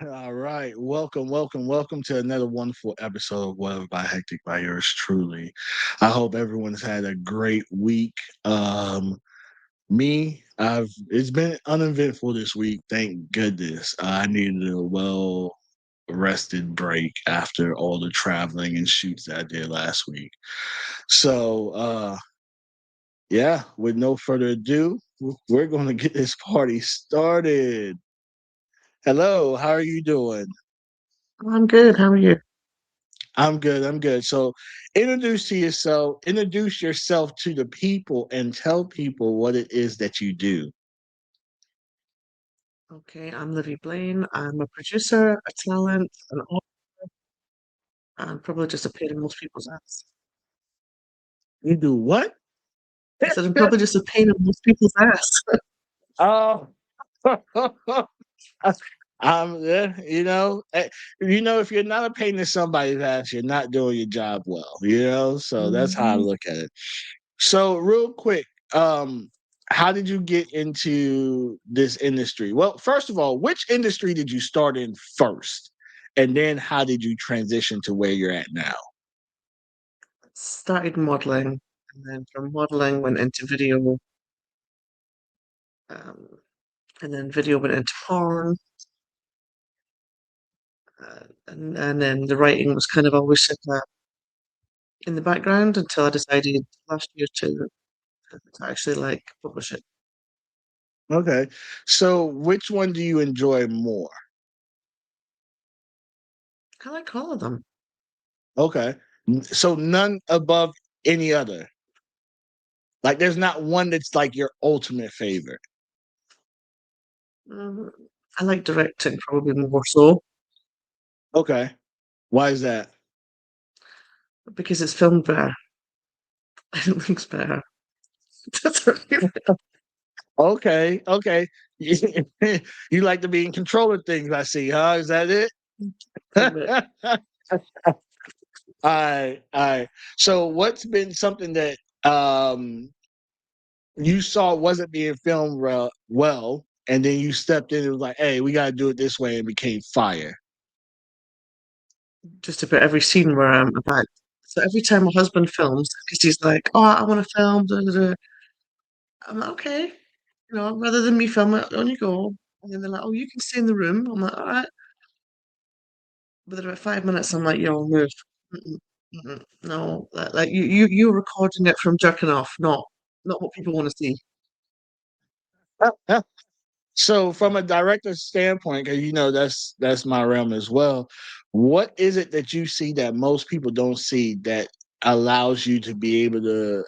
All right. Welcome to another wonderful episode of Whatever by Hektek by yours truly. I hope everyone's had a great week. It's been uneventful this week, thank goodness. I needed a well rested break after all the traveling and shoots that I did last week. So yeah, with no further ado, we're gonna get this party started. Hello, how are you doing? I'm good. How are you? I'm good. I'm good. So, introduce yourself to the people and tell people what it is that you do. Okay, I'm Livie Blainn. I'm a producer, a talent, an author, and probably just a pain in most people's ass. You do what? I said I'm probably just a pain in most people's ass. Oh, if you're not a pain in somebody's ass, you're not doing your job well. So that's how I Mhm. look at it. So, real quick, um, how did you get into this industry? Well, first of all, which industry did you start in first? And then how did you transition to where you're at now? Started modeling, and then from modeling went into video, um, and then video went into porn, and then the writing was kind of always in the background until I decided last year to actually like publish it. Okay. So which one do you enjoy more? I like all of them. Okay. So none above any other. Like there's not one that's like your ultimate favorite. Mm, I like directing probably more so Okay. Why is that? because it's filmed better. I don't think it's better. That's what I Okay. Okay. You like to be in control of things, I see, huh? Is that it? admit. All right. So what's been something that you saw wasn't being filmed well, and then you stepped in and was like, "Hey, we got to do it this way," and became fire. Just about every scene where I'm about. So every time my husband films, because he's like, "Oh, I want to film," da, da, da. I'm like, "Okay," rather than me film it, on you go. And then they're like, "Oh, you can stay in the room." I'm like, "All right." Within about 5 minutes, I'm like, "Yo, move." Mm-mm, no, like you're recording it from jerking off, not what people want to see. So, from a director's standpoint, because that's my realm as well. What is it that you see that most people don't see that allows you to be able to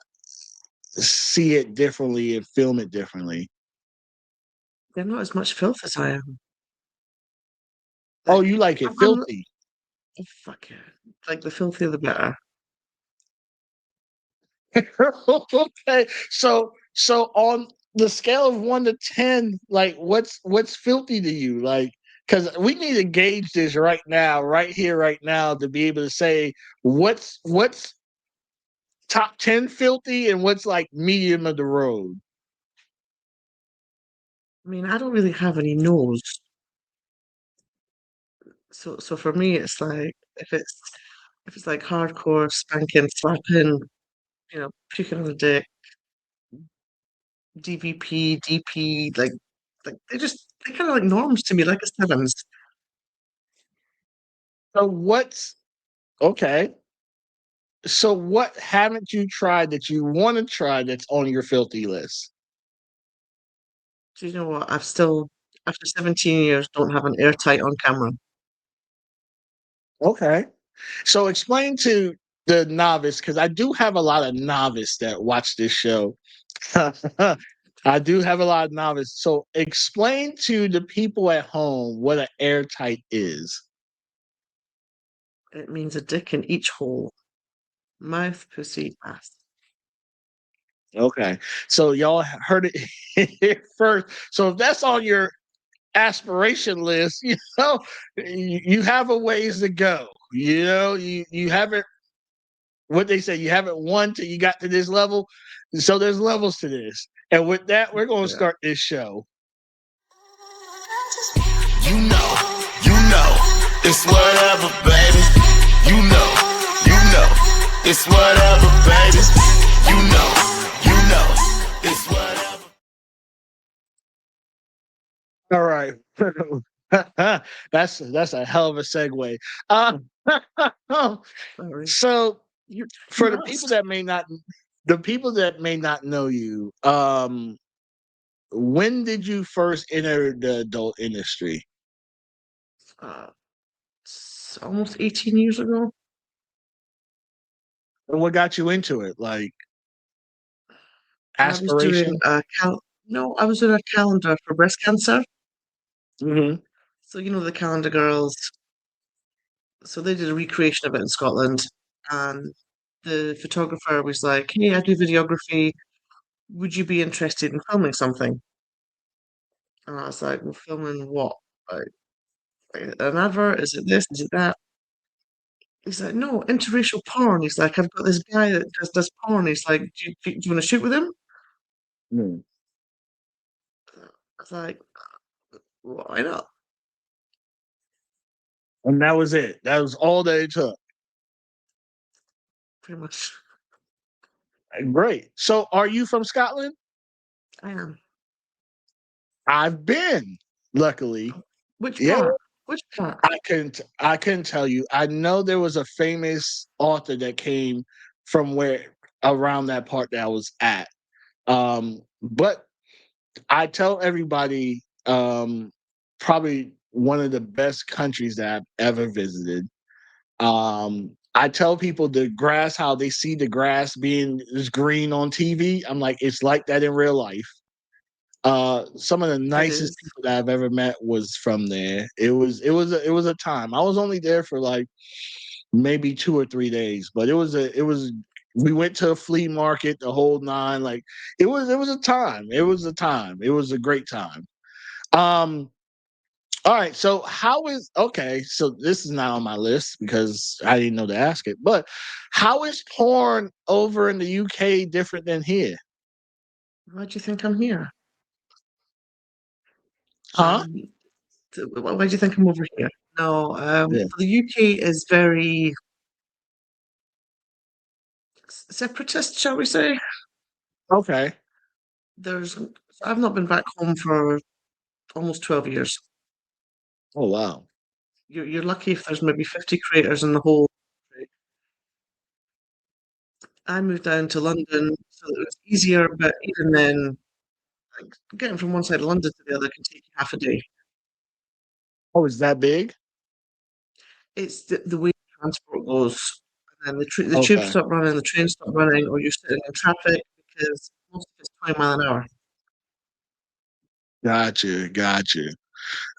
see it differently and film it differently? They're not as much filth as I am. Oh, Like you like it I'm filthy. oh, fuck yeah. Like the filthier the better. Okay. So on the scale of 1 to 10, like what's filthy to you? Like, because we need to gauge this right now, right here, right now, to be able to say what's top 10 filthy and what's like medium of the road. I mean, I don't really have any nose. So for me it's like if it's like hardcore spanking, slapping, puking on the dick, DVP, DP, like they kind of like norms to me, like a sevens. So what's okay. So what haven't you tried that you want to try that's on your filthy list? Do you know what? I've still, after 17 years, don't have an airtight on camera. Okay. So explain to the novice, because I do have a lot of novice that watch this show. I do have a lot of novice. So explain to the people at home what an airtight is. It means a dick in each hole. Mouth, pussy, ass. Okay. So y'all heard it here first. So if that's on your aspiration list, you have a ways to go. You haven't what they say, you haven't won till you got to this level. So there's levels to this. And with that, we're gonna Yeah. start this show. It's whatever, baby. You know, you know. It's whatever, baby. You know, you know. It's whatever. All right. That's a hell of a segue. Um, Sorry. so for You asked. the people that may not know you, when did you first enter the adult industry? Uh, almost 18 years ago. And what got you into it? Like I was doing aspiration? a no, I was doing a calendar for breast cancer. Hmm. So you know the calendar girls. So they did a recreation of it in Scotland, and the photographer was like, "Hey, I do videography. Would you be interested in filming something?" And I was like, "Well, filming what? Like an advert? Is it this? Is it that?" He's like, "No, interracial porn." He's like, "I've got this guy that does porn." He's like, "Do you want to shoot with him?" I was like, "Why not?" And that was it. That was all that it took. Pretty much, Great. So are you from Scotland? I am. I've been, luckily. Which Yeah. part? Which part? I couldn't tell you. I know there was a famous author that came from where around that part that I was at. But I tell everybody probably one of the best countries that I've ever visited. I tell people the grass, how they see the grass being is green on TV. I'm like, it's like that in real life. Some of the It nicest is. people that I've ever met was from there. It was a time. I was only there for like maybe 2 or 3 days, but it was we went to a flea market, the whole nine. Like it was a time. It was a time. It was a great time. Um, all right. So how is okay? So this is not on my list because I didn't know to ask it. But how is porn over in the UK different than here? Why do you think I'm here? Huh? Um, why do you think I'm over here? No, Yeah. the UK is very separatist, shall we say? Okay. There's, I've not been back home for almost 12 years. Oh wow. You're lucky if there's maybe 50 creators in the whole country. I moved down to London, so it was easier, but even then, like, getting from one side of London to the other can take you half a day. Oh, is that big? It's the way transport goes. And then the tubes Okay. stop running, the trains stop running, or you're sitting in traffic because most of it's 20 mile an hour. Gotcha. Gotcha.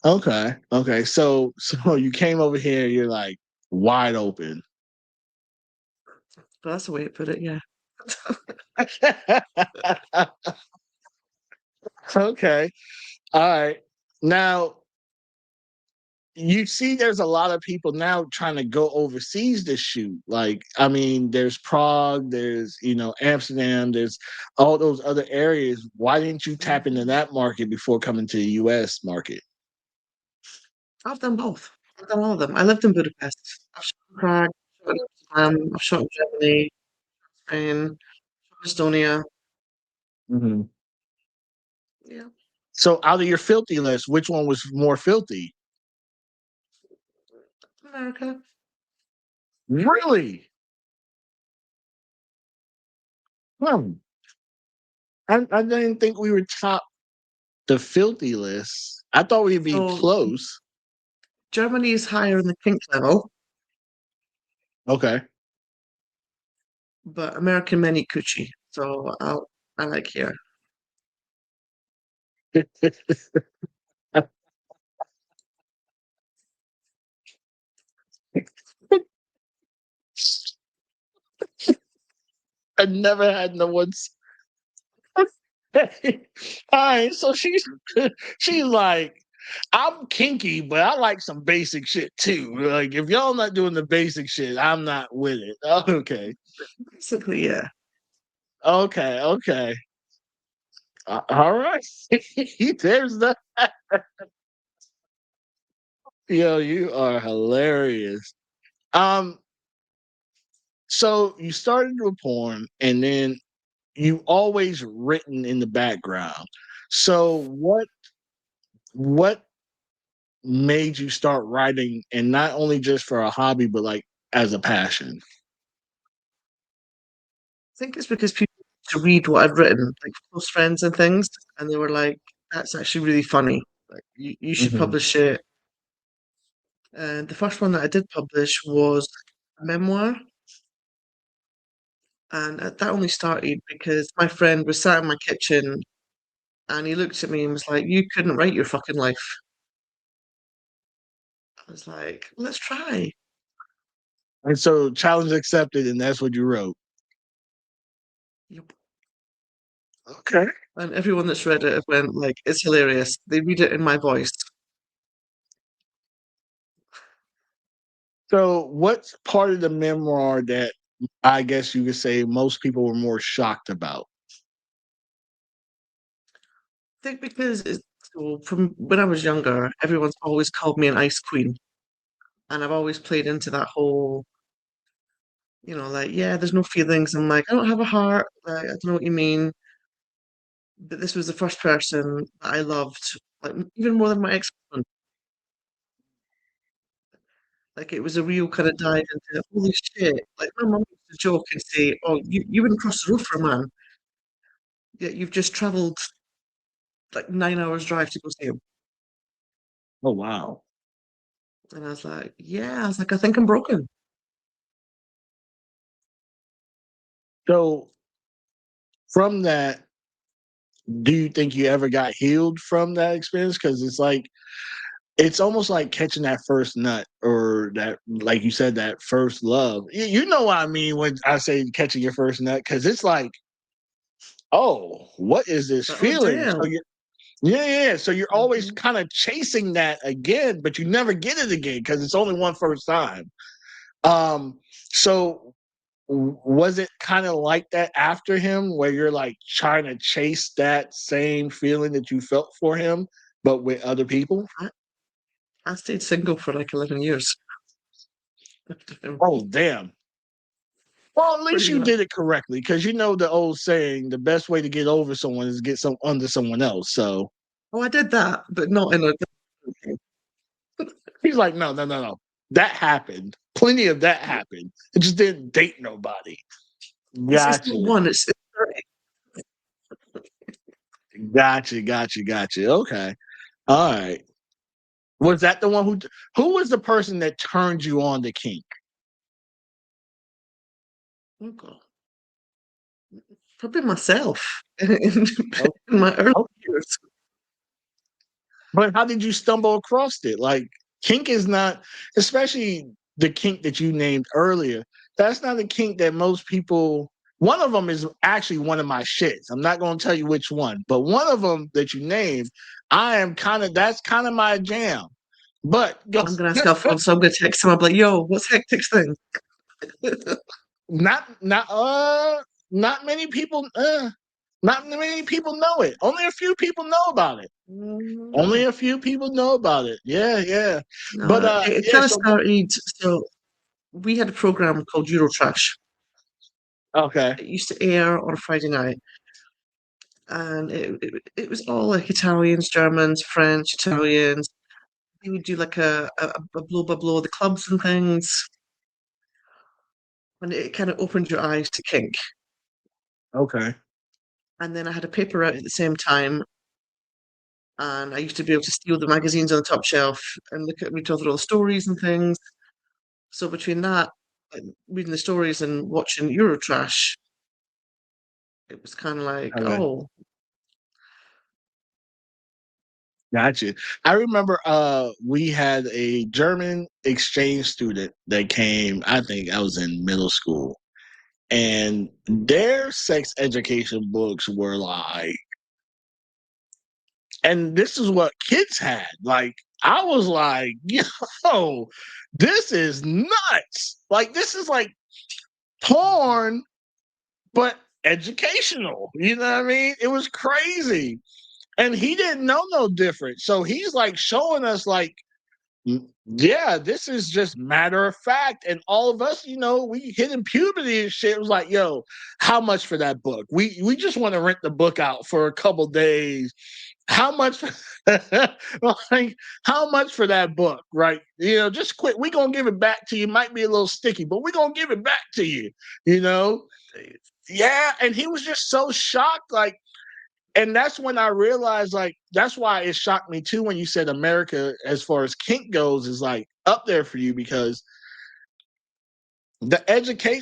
Okay. Okay. So you came over here, you're like wide open. But that's the way to put it, yeah. Okay. All right. Now you see there's a lot of people now trying to go overseas to shoot. Like, I mean, there's Prague, there's Amsterdam, there's all those other areas. Why didn't you tap into Mhm. that market before coming to the US market? I've done both. I've done all of them. I lived in Budapest. I've shot in Prague, shot in Amsterdam, I've shot in Germany, Spain, Estonia. Mhm. Yeah, So out of your filthy list, which one was more filthy? America. Really? Hmm. I didn't think we were top the filthy list. I thought we'd be So close. Germany is higher in the kink level, Okay. but American men eat coochie. So I like here. I never had no one. Alright, so she's like, "I'm kinky, but I like some basic shit too. Like, if y'all not doing the basic shit, I'm not with it." Okay. Basically, yeah. Okay, okay. Alright. There's the Yo, you are hilarious. Um, so you started with porn, and then you always written in the background. So what made you start writing, and not only just for a hobby, but like as a passion? I think it's because people used to read what I'd written, like close friends and things, and they were like, "That's actually really funny. Like, you should Mhm. publish it." And the first one that I did publish was a memoir, and that only started because my friend was sat in my kitchen, and he looked at me and was like, "You couldn't write your fucking life." I was like, "Let's try." And so challenge accepted, and that's what you wrote. Yep. Okay. And everyone that's read it went like, "It's hilarious." They read it in my voice. So what's part of the memoir that I guess you could say most people were more shocked about? I think because so from when I was younger, everyone's always called me an ice queen. And I've always played into that whole, like, yeah, there's no feelings. I'm like, I don't have a heart. Like, I don't know what you mean. But this was the first person that I loved, like even more than my ex-husband. Like it was a real kind of dive into holy shit. Like my mum used to joke and say, "Oh, you wouldn't cross the road for a man. Yet you've just travelled like 9 hours drive to go see him." Oh wow. And I was like, yeah, I was like, I think I'm broken. So from that, do you think you ever got healed from that experience? Because it's like it's almost like catching that first nut, or that, like you said, that first love. You know what I mean when I say catching your first nut, because it's like, oh, what is this Like, oh feeling? damn. So yeah. So you're always Mhm. kind of chasing that again, but you never get it again because it's only one first time. Um, so was it kind of like that after him, where you're like trying to chase that same feeling that you felt for him, but with other people? I, I stayed single for like 11 years after him, Oh, damn. Well, at least pretty you much. did it correctly, because you know the old saying, the best way to get over someone is get some under someone else. So Oh, I did that, but not in a. he's like, no. That happened. Plenty of that happened. It just didn't date nobody. It's not Gotcha. one, it's 30. Gotcha. Okay. All right. Was that the one who was the person that turned you on to kink? Oh God. Probably myself Oh, in my early oh, years. but how did you stumble across it? Like, kink is not, especially the kink that you named earlier, that's not a kink that most people. One of them is actually one of my shits. I'm not going to tell you which one, but one of them that you named, that's kind of my jam. But go, I'm gonna ask Alfonso, I'm gonna text him, I'm like, yo, what's Hektek's thing? not, not, not many people, not many people know it. Only a few people know about it. Only Mm, a few people know about it. Yeah. But no, it yeah, kind of so started. So we had a program called Eurotrash. okay. It used to air on a Friday night, and it was all like Italians, Germans, French, Italians. They would do like a blow by blow of the clubs and things, and it kind of opened your eyes to kink. Okay. And then I had a paper out at the same time, and I used to be able to steal the magazines on the top shelf and look at read over all the stories and things. So between that, like, reading the stories and watching Eurotrash, it was kind of like, Okay. oh, Gotcha. I remember we had a German exchange student that came, I think I was in middle school, and their sex education books were like, and this is what kids had. Like, I was like, yo, this is nuts. Like, this is like porn, but educational. You know what I mean? It was crazy. And he didn't know no different. So he's like showing us like Yeah, this is just matter of fact. And all of us, we hitting puberty and shit. It was like, yo, how much for that book? We just want to rent the book out for a couple days. How much like how much for that book, right? Just quit. We're gonna give it back to you. Might be a little sticky, but we're gonna give it back to you, you know? Yeah, and he was just so shocked, like, and that's when I realized, like, that's why it shocked me too when you said America, as far as kink goes, is like up there for you because the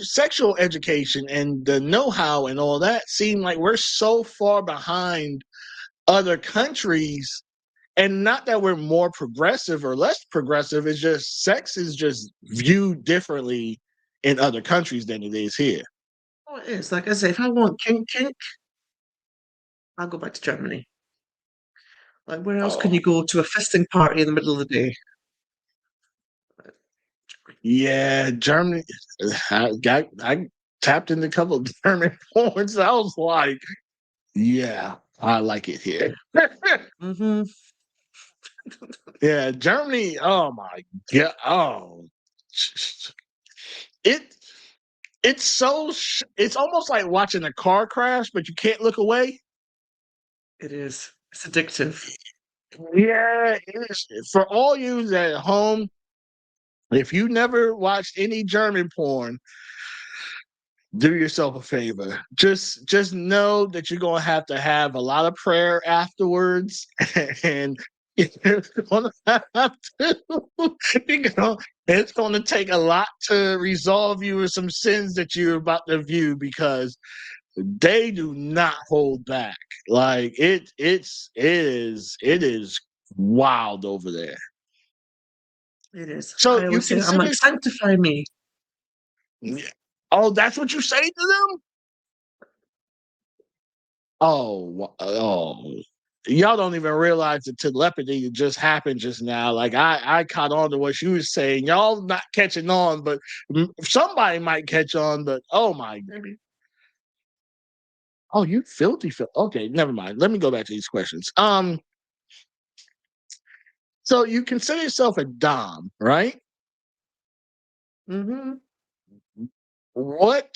sexual education and the know-how and all that seem like we're so far behind other countries. And not that we're more progressive or less progressive, it's just sex is just viewed differently in other countries than it is here. Oh, it is. Like I say, if I want kink, I'll go back to Germany. Like, where else can Oh, you go to a fisting party in the middle of the day? yeah, Germany. I tapped into a couple of German porns. I was like, yeah, I like it here. Mm-hmm. Yeah, Germany. Oh my god. Oh, it it's almost like watching a car crash, but you can't look away. It is. It's addictive. Yeah, it is. For all you at home, if you never watched any German porn, do yourself a favor. Just know that you're gonna have a lot of prayer afterwards, and you're gonna have to. You know, it's gonna take a lot to resolve you of some sins that you're about to view because they do not hold back. Like it is wild over there. It is. So I you always say, I'm consider, like, sanctify me. oh, that's what you say to them? Oh, y'all don't even realize the telepathy that just happened just now. Like I caught on to what you was saying. Y'all not catching on, but somebody might catch on. But oh my, Maybe. oh you filthy. Okay, never mind. Let me go back to these questions. So you consider yourself a dom, right? Mm-hmm. What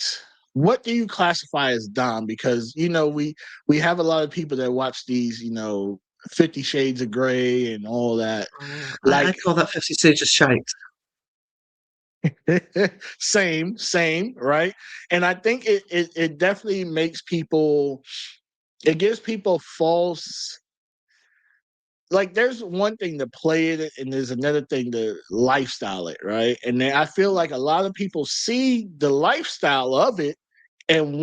what do you classify as dom? Because we have a lot of people that watch these, 50 Shades of Grey and all that. I Like call that 50 Stages shite. same, right? And I think it definitely makes people, it gives people false, like there's one thing to play it and there's another thing to lifestyle it, right? And then I feel like a lot of people see the lifestyle of it and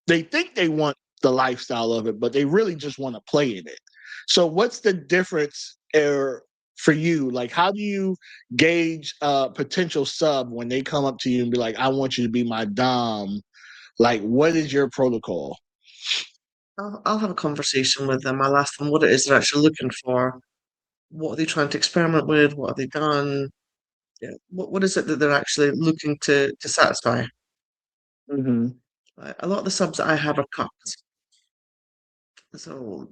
they think they want the lifestyle of it, but they really just want to play in it. So what's the difference for you? Like, how do you gauge a potential sub when they come up to you and be like, I want you to be my dom? Like, what is your protocol? I'll have a conversation with them. I'll ask them what it is they're actually looking for. What are they trying to experiment with? What have they done? Yeah. What is it that they're actually looking to satisfy? Hmm. A lot of the subs that I have are cups. So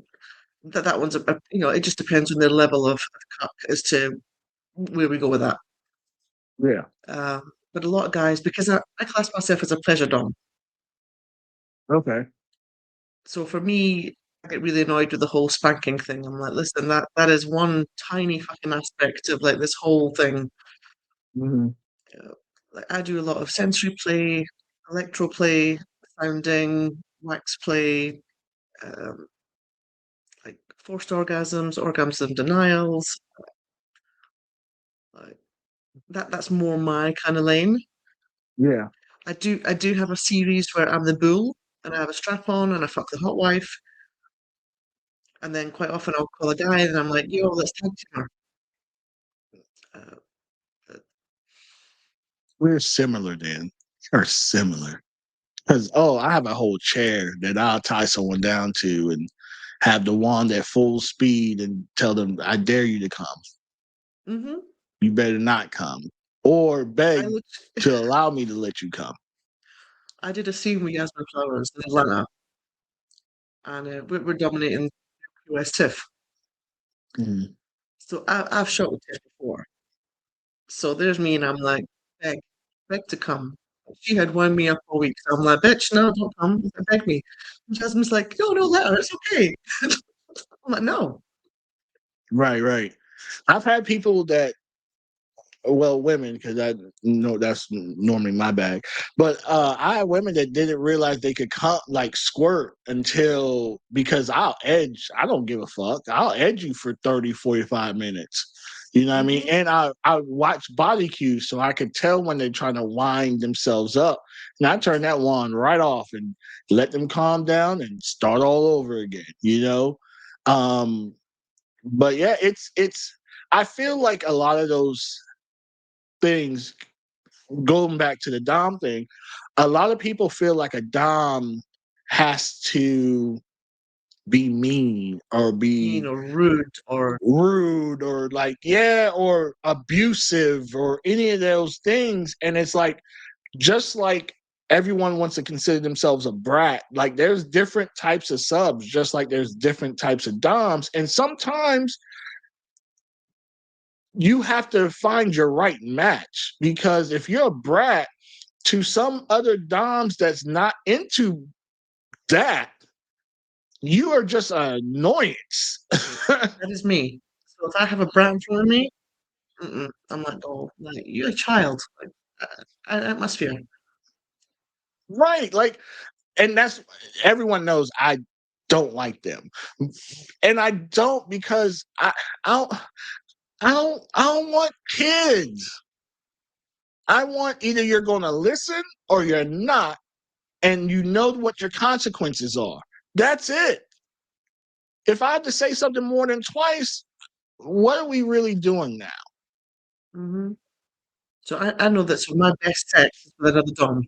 that one's it just depends on their level of cup as to where we go with that. Yeah. But a lot of guys, because I class myself as a pleasure dom. Okay. So for me, I get really annoyed with the whole spanking thing. I'm like, listen, that is one tiny fucking aspect of like this whole thing. Hmm. Like I do a lot of sensory play, electro play, sounding, wax play, um, like forced orgasms, orgasm denials. Like that's more my kind of lane. Yeah. I do have a series where I'm the bull and I have a strap on and I fuck the hot wife. And then quite often I'll call a guy and I'm like, yo, let's tag team her. Uh, We're similar then. We're similar. Because, I have a whole chair that I'll tie someone down to and have the wand at full speed and tell them, I dare you to come. mm-hmm. You better not come. Or I beg looked. to allow me to let you come. I did a scene with Yasmin Flowers in Atlanta, and we're dominating US TIFF. Mhm. So I've shot with Tiff before. So there's me, and I'm like, beg to come. She had wound me up all week. So I'm like, bitch, no, don't come. Beg me. And Jasmine's like, no, no, let her. It's okay. I'm like, no. Right, right. I've had people that, well, women, because I know that's normally my bag, but I had women that didn't realize they could come like squirt until, because I'll edge. I don't give a fuck. I'll edge you for 30, 45 minutes. You know what I mean? Mhm. And I watch body cues so I could tell when they're trying to wind themselves up. And I turn that wand right off and let them calm down and start all over again, you know? But yeah, it's I feel like a lot of those things, going back to the Dom thing, a lot of people feel like a Dom has to be mean or Mean be or rude or rude or like, yeah, or abusive or any of those things. And it's like, just like everyone wants to consider themselves a brat, like there's different types of subs, just like there's different types of Doms. And sometimes you have to find your right match, because if you're a brat to some other Doms that's not into that, you are just an annoyance. that is me. So if I have a brat in front of me, I'm like, oh, like you're a child. Like, atmosphere. Right. Like, and that's, everyone knows I don't like them. And I don't, because I don't I don't want kids. I want, either you're gonna listen or you're not, and you know what your consequences are. That's it. If I have to say something more than twice, what are we really doing now? Hmm. So I know that. So my best sex is with another dom,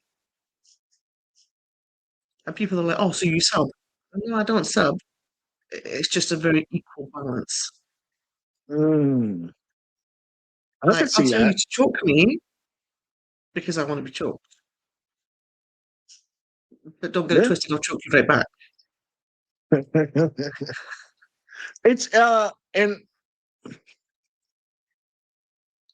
and people are like, oh, so you sub? No, I don't sub. It's just a very equal balance. Mm, I can Like I'll see tell you that. to choke me because I want to be choked, but don't get it Yeah. twisted. I'll choke you right back. It's and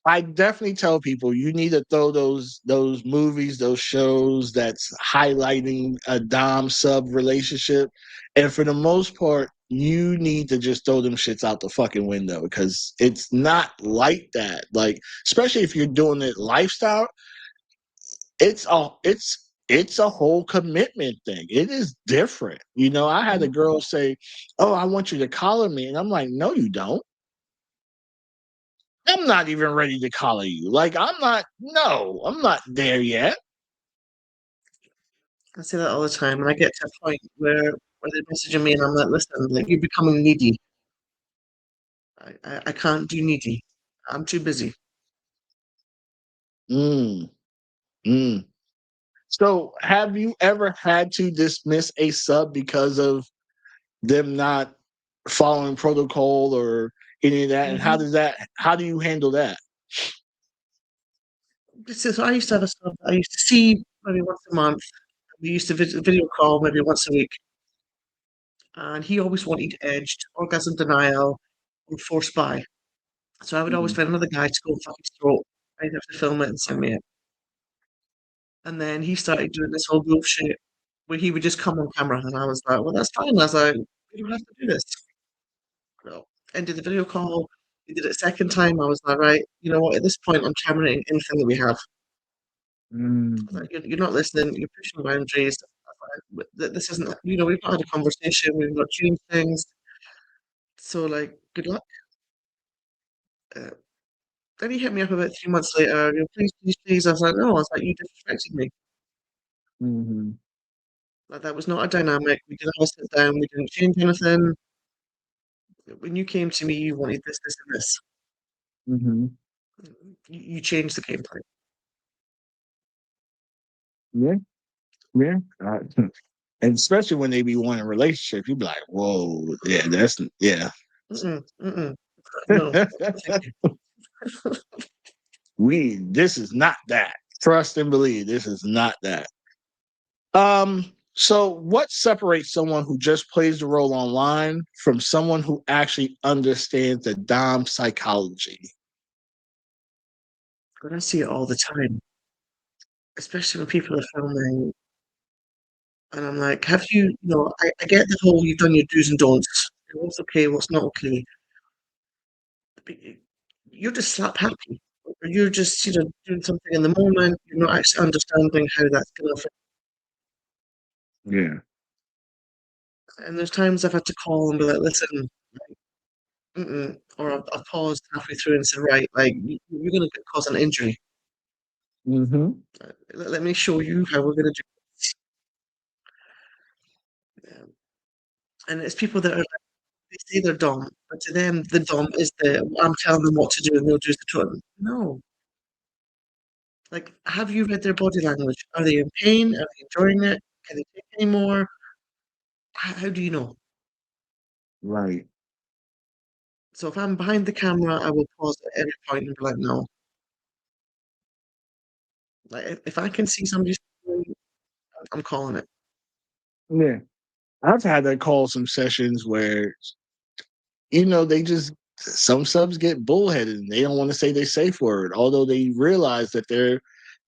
I definitely tell people you need to throw those movies, those shows that's highlighting a dom sub relationship, and for the most part, you need to just throw them shits out the fucking window, because it's not like that. Like, especially if you're doing it lifestyle, it's a whole commitment thing. It is different. You know, I had a girl say, "Oh, I want you to collar me," and I'm like, "No, you don't. I'm not even ready to collar you. Like, I'm not. No, I'm not there yet." I say that all the time, and I get to a point where they're messaging me, and I'm like, listen, like you're becoming needy. I can't do needy. I'm too busy. Mm, mm. So, have you ever had to dismiss a sub because of them not following protocol or any of that? And how Hmm. does that? How do you handle that? So I used to have a sub. I used to see maybe once a month. We used to video call maybe once a week, and he always wanted edged, orgasm denial, or forced by. So I would always Mhm. find another guy to go fuck his throat. I'd have to film it and send me it. And then he started doing this whole bullshit where he would just come on camera, and I was like, well, that's fine. I was like, we don't have to do this. Well, ended the video call. We did it a second time. I was like, right, you know what? At this point, I'm terminating anything that we have. I was Mm, like, you're not listening. You're pushing boundaries. I was like, this isn't, we've not had a conversation. We've not changed things. So, like, good luck. Uh, then he hit me up about 3 months later. You know, please, please, please. I was like, no. I was like, you disrespected me. mhm, Like, that was not a dynamic. We didn't have a sit down. We didn't change anything. When you came to me, you wanted this, this, and this. mhm. You changed the game plan. Yeah, yeah. And especially when they be wanting a relationship, you be like, "Whoa, yeah, that's yeah." Mm-mm, mm-mm. No, thank you. This is not that. Trust and believe, this is not that. Um, So, what separates someone who just plays the role online from someone who actually understands the Dom psychology? But I see it all the time, especially when people are filming. And I'm like, have you, I get the whole you've done your do's and don'ts. What's okay, what's not okay. But you're just slap happy. Or you're just, doing something in the moment. You're not actually understanding how that's going to affect. Yeah. And there's times I've had to call and be like, listen, or I've paused halfway through and said, right, like, you're going to cause an injury. Mm-hmm. Let me show you how we're going to do it. And it's people that are, they say they're dumb, but to them, the dumb is I'm telling them what to do and they'll do it to them. No. Like, have you read their body language? Are they in pain? Are they enjoying it? Can they take any more? How do you know? Right. So if I'm behind the camera, I will pause at every point and be like, no. Like, if I can see somebody, I'm calling it. Yeah. I've had to call some sessions where, they just, some subs get bullheaded and they don't want to say their safe word, although they realize that they're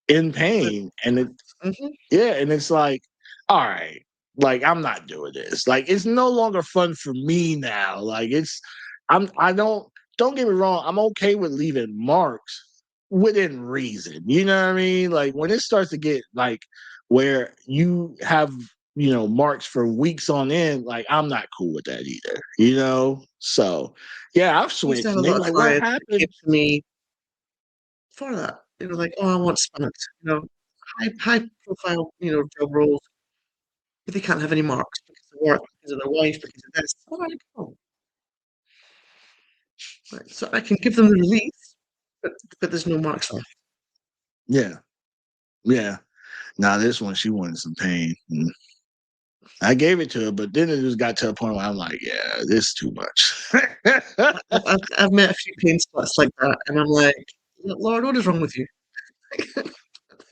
in pain. And Mm-hmm. yeah, and it's like, all right, like I'm not doing this. Like it's no longer fun for me now. Like I don't get me wrong, I'm okay with leaving marks within reason. You know what I mean? Like when it starts to get like where you have, marks for weeks on end, like I'm not cool with that either, So yeah, I've I used to switched have a and they lot were of like, what clients that came happened? to me for that. They were like, oh, I want spanked, high profile, job roles, but they can't have any marks because of work, because of their wife, because of this. All right, cool. Right. So I can give them the release, but there's no marks left. Yeah. Yeah. Now this one, she wanted some pain. And I gave it to her, but then it just got to a point where I'm like, yeah, this is too much. I've met a few pain splits like that, and I'm like, Lord, what is wrong with you?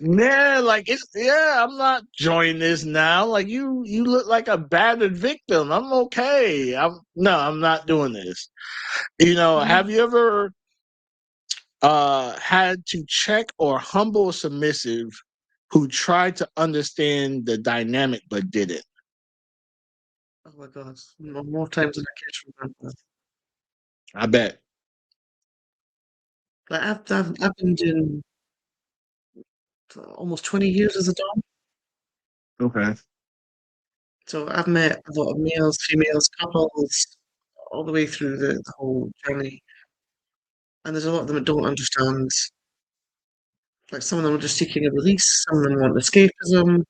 Yeah, like I'm not joining this now. Like you look like a battered victim. I'm okay. I'm not doing this. Mhm. Have you ever had to check or humble a submissive who tried to understand the dynamic but didn't? Oh my God, more times than I care to remember. I bet. Like I've been doing almost 20 years as a dom, Okay. so I've met a lot of males, females, couples, all the way through the whole journey. And there's a lot of them that don't understand. Like some of them are just seeking a release, some of them want escapism,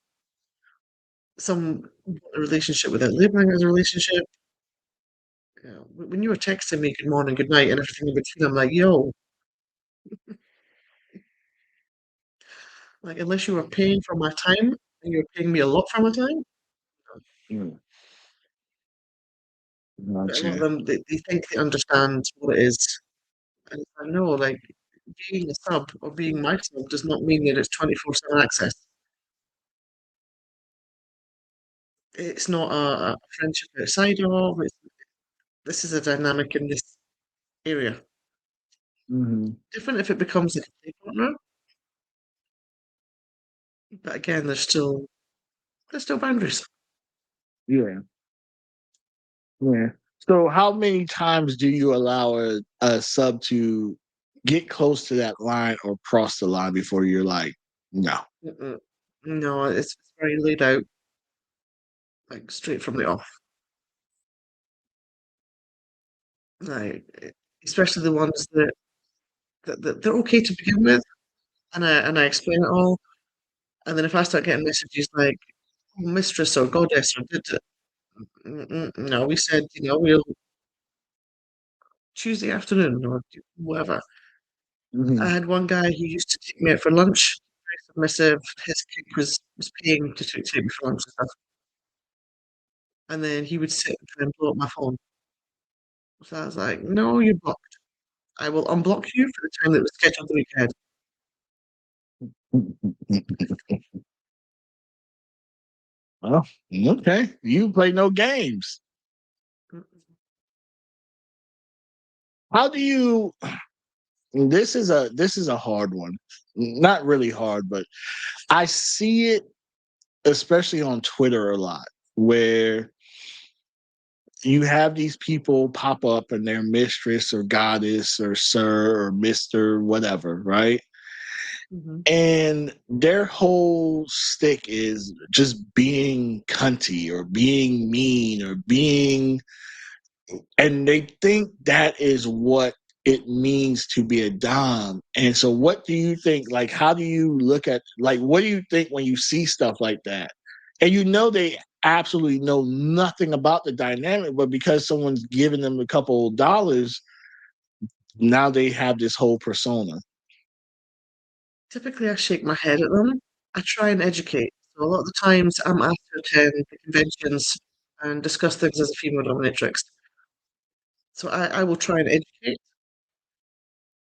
some want a relationship without labeling as a relationship. When you were texting me good morning, good night, and everything in between, I'm like, yo, like unless you were paying for my time and you're paying me a lot for my time, Mm, but a lot of gotcha. them they think they understand what it is. And I know, like being a sub or being my sub does not mean that it's 24/7 access. It's not a friendship outside of. This is a dynamic in this area. Hmm. Different if it becomes a play partner, but again, there's still boundaries. Yeah. Yeah. So how many times do you allow a sub to get close to that line or cross the line before you're like, no? Mm-mm. No, it's very laid out, like straight from the off. Like especially the ones that they're okay to begin with, and I explain it all, and then if I start getting messages like "Oh, mistress or goddess or no, we said we'll Tuesday afternoon or whatever. I Hmm. had one guy who used to take me out for lunch, very submissive. His kid was paying to take me for lunch and stuff. And then he would sit and try and blow up my phone. So I was like, no, you're blocked. I will unblock you for the time that was scheduled the week ahead. Oh, okay. You play no games. How do you this is a hard one. Not really hard, but I see it especially on Twitter a lot where you have these people pop up and they're mistress or goddess or sir or mister whatever, right? Mm-hmm. And their whole stick is just being cunty or being mean or being, and they think that is what it means to be a dom. And so what do you think, like how do you look at, like what do you think when you see stuff like that? And they absolutely know nothing about the dynamic, but because someone's giving them a couple of dollars, now they have this whole persona. Typically, I shake my head at them. I try and educate. So a lot of the times, I'm asked to attend the conventions and discuss things as a female dominatrix. So I will try and educate.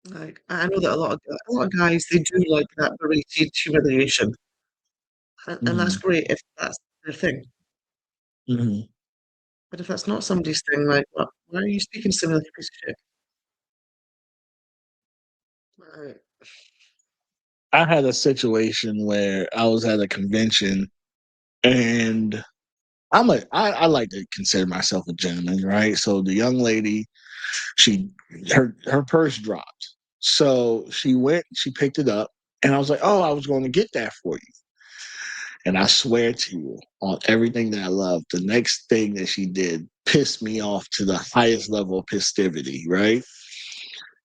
Like I know that a lot of guys they do like that berated humiliation, and that's Mhm, great if that's their thing. mhm. But if that's not somebody's thing, like why are you speaking to me like a piece of shit? Right. I had a situation where I was at a convention and I like to consider myself a gentleman, right? So the young lady, she her purse dropped. So she picked it up, and I was like, "Oh, I was going to get that for you." And I swear to you, on everything that I love, the next thing that she did pissed me off to the highest level of festivity, right?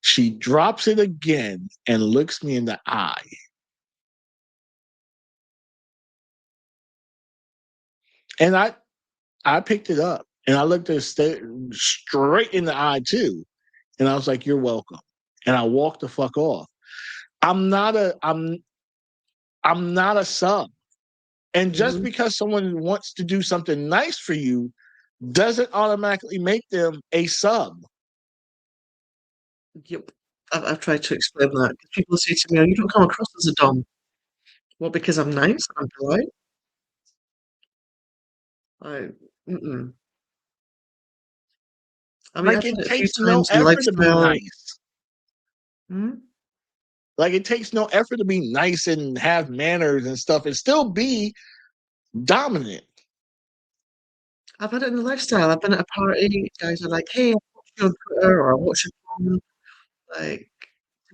She drops it again and looks me in the eye. And I picked it up and I looked her straight in the eye too. And I was like, "You're welcome." And I walked the fuck off. I'm not a I'm I'm not a sub. And just Mm-hmm. because someone wants to do something nice for you doesn't automatically make them a sub. Yep. I've tried to explain that. People say to me, "Oh, you don't come across as a dom." Well, because I'm nice, I'm polite. I, mm-mm. I mean, Like I've done it it a few takes no times in effort to be lifestyle. nice. Hmm? Like it takes no effort to be nice and have manners and stuff and still be dominant. I've had it in the lifestyle. I've been at a party. Guys are like, "Hey, I watched you on Twitter or I watched your dom." Like,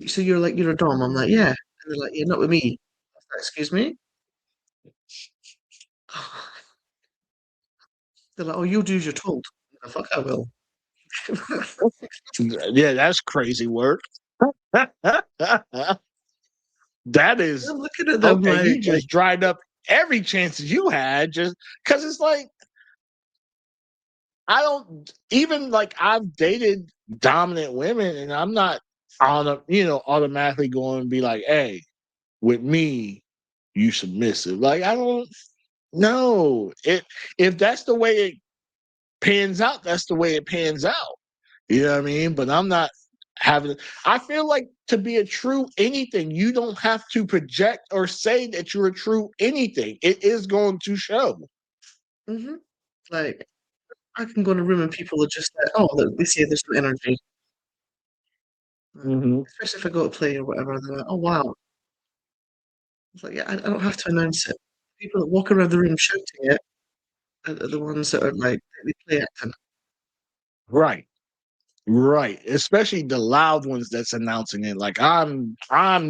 so you're a dom? I'm like, "Yeah." And they're like, "Yeah, not with me." I was like, "Excuse me?" They're like, "Oh, you'll do as you're told." The fuck I will. Yeah, that's crazy work. That is I'm looking at them okay. like, You just dried up every chance you had just because it's like I don't even like I've dated dominant women and I'm not on a automatically going to be like, "Hey, with me, you submissive." Like I don't know. If that's the way it pans out, that's the way it pans out. You know what I mean? But I'm not having I feel like to be a true anything, you don't have to project or say that you're a true anything. It is going to show. hmm like I can go in a room and people are just like, "Oh, they say there's no energy." Hmm. Especially if I go to play or whatever, they're like, "Oh wow." It's like, yeah, I don't have to announce it. People that walk around the room shouting it are the ones that are like they play acting. Right. Right. Especially the loud ones that's announcing it. Like I'm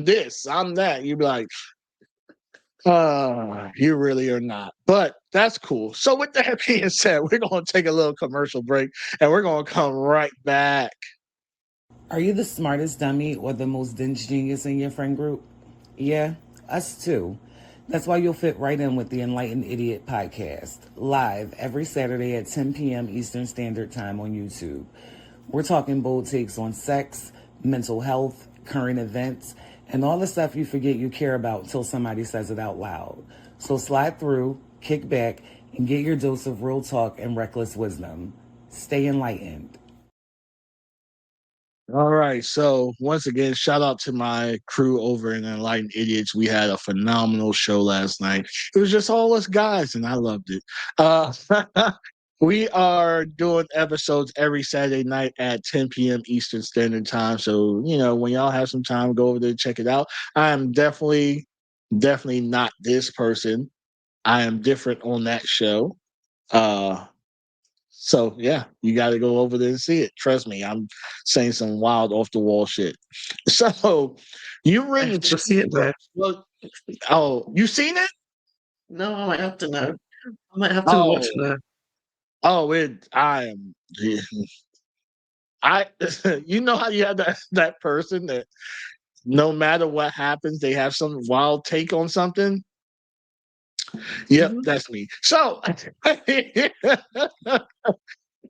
this, I'm that. You be like, you really are not. But that's cool. So with that being said, we're gonna take a little commercial break and we're gonna come right back. Are you the smartest dummy or the most dense genius in your friend group? Yeah, us too. That's why you'll fit right in with the Enlightened Idiot podcast, live every Saturday at 10 p.m. Eastern Standard Time on YouTube. We're talking bold takes on sex, mental health, current events, and all the stuff you forget you care about until somebody says it out loud. So slide through, kick back, and get your dose of real talk and reckless wisdom. Stay enlightened. All right. So once again, shout out to my crew over in Enlightened Idiots. We had a phenomenal show last night. It was just all us guys, and I loved it. Uh, we are doing episodes every Saturday night at 10 p.m. Eastern Standard Time. So, when y'all have some time, go over there and check it out. I am definitely not this person. I am different on that show. Uh, so yeah, you got to go over there and see it. Trust me, I'm saying some wild off the wall shit. So you've I have written to go two see it now. books. Well, oh, you seen it? No, I might have to now. I might have to watch Oh, it now. I am. I, you know how you have that person that no matter what happens, they have some wild take on something. Yep, Mhm. that's me. So,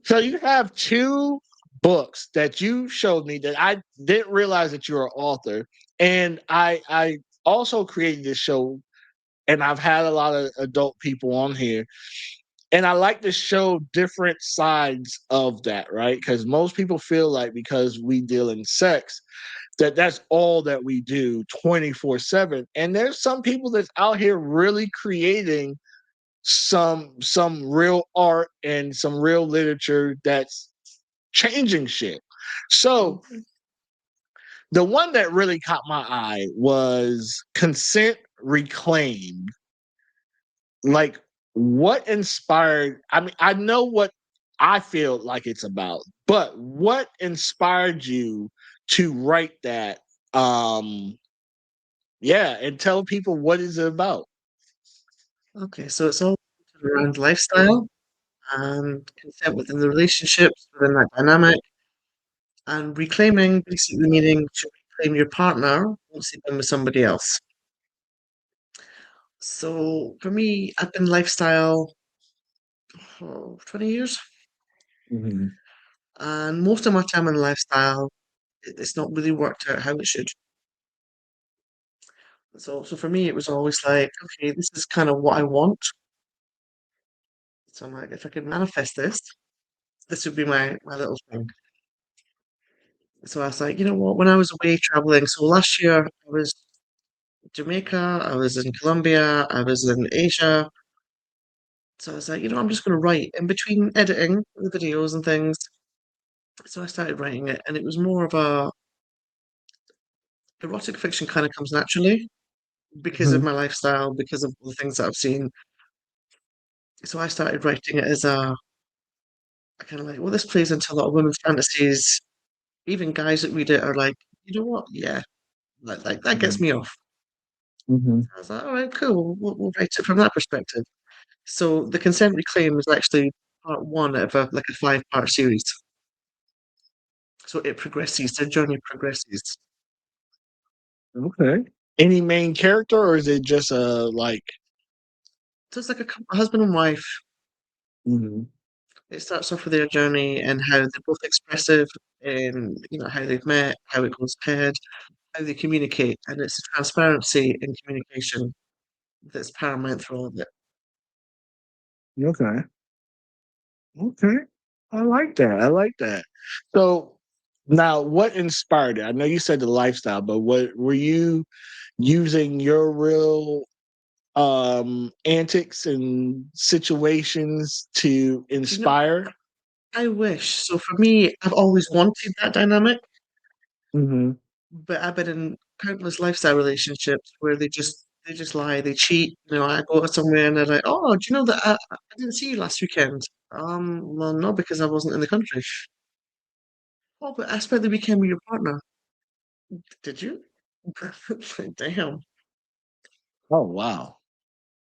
so you have two books that you showed me that I didn't realize that you're an author, and I also created this show, and I've had a lot of adult people on here, and I like to show different sides of that, right? Because most people feel like because we deal in sex that that's all that we do 24/7, and there's some people that's out here really creating some real art and some real literature that's changing shit. So Mhm. the one that really caught my eye was Consent Reclaimed. Like, what inspired? I mean, I know what I feel like it's about, but what inspired you to write that? Yeah, and tell people what is it about. Okay, so it's all around lifestyle and consent within the relationships, within that dynamic, and reclaiming basically meaning to reclaim your partner once they've been with somebody else. So for me, I've been lifestyle for 20 years, Mhm. and most of my time in lifestyle, it's not really worked out how it should. So for me, it was always like, okay, this is kind of what I want. So I'm like, if I could manifest this, this would be my little thing. So I was like, you know what? When I was away traveling, so last year I was in Jamaica, I was in Colombia, I was in Asia. So I was like, I'm just going to write in between editing the videos and things. So I started writing it, and it was more of a erotic fiction kind of comes naturally because of Mhm. my lifestyle, because of the things that I've seen. So I started writing it as a kind of like, well, this plays into a lot of women's fantasies. Even guys that read it are like, you know what? Yeah, like that gets Mhm. me off. Mhm. I was like, all right, cool. We'll write it from that perspective. So the consent reclaim is actually part one of like a five-part series. So it progresses, the journey progresses. Okay. Any main character, or is it just like? So it's like a husband and wife. Mhm. It starts off with their journey and how they're both expressive and how they've met, how it goes ahead, how they communicate, and it's the transparency in communication that's paramount through all of it. Okay. Okay. I like that. I like that. So now what inspired it? I know you said the lifestyle, but what were you using your real antics and situations to Do you know? inspire? I wish. So for me, I've always wanted that dynamic, Hmm. but I've been in countless lifestyle relationships where they just lie, they cheat. I go somewhere and they're like, "Oh, do you know that I didn't see you last weekend?" Well, no, because I wasn't in the country. Oh, but I spent the weekend with your partner. Did you? Damn. Oh wow.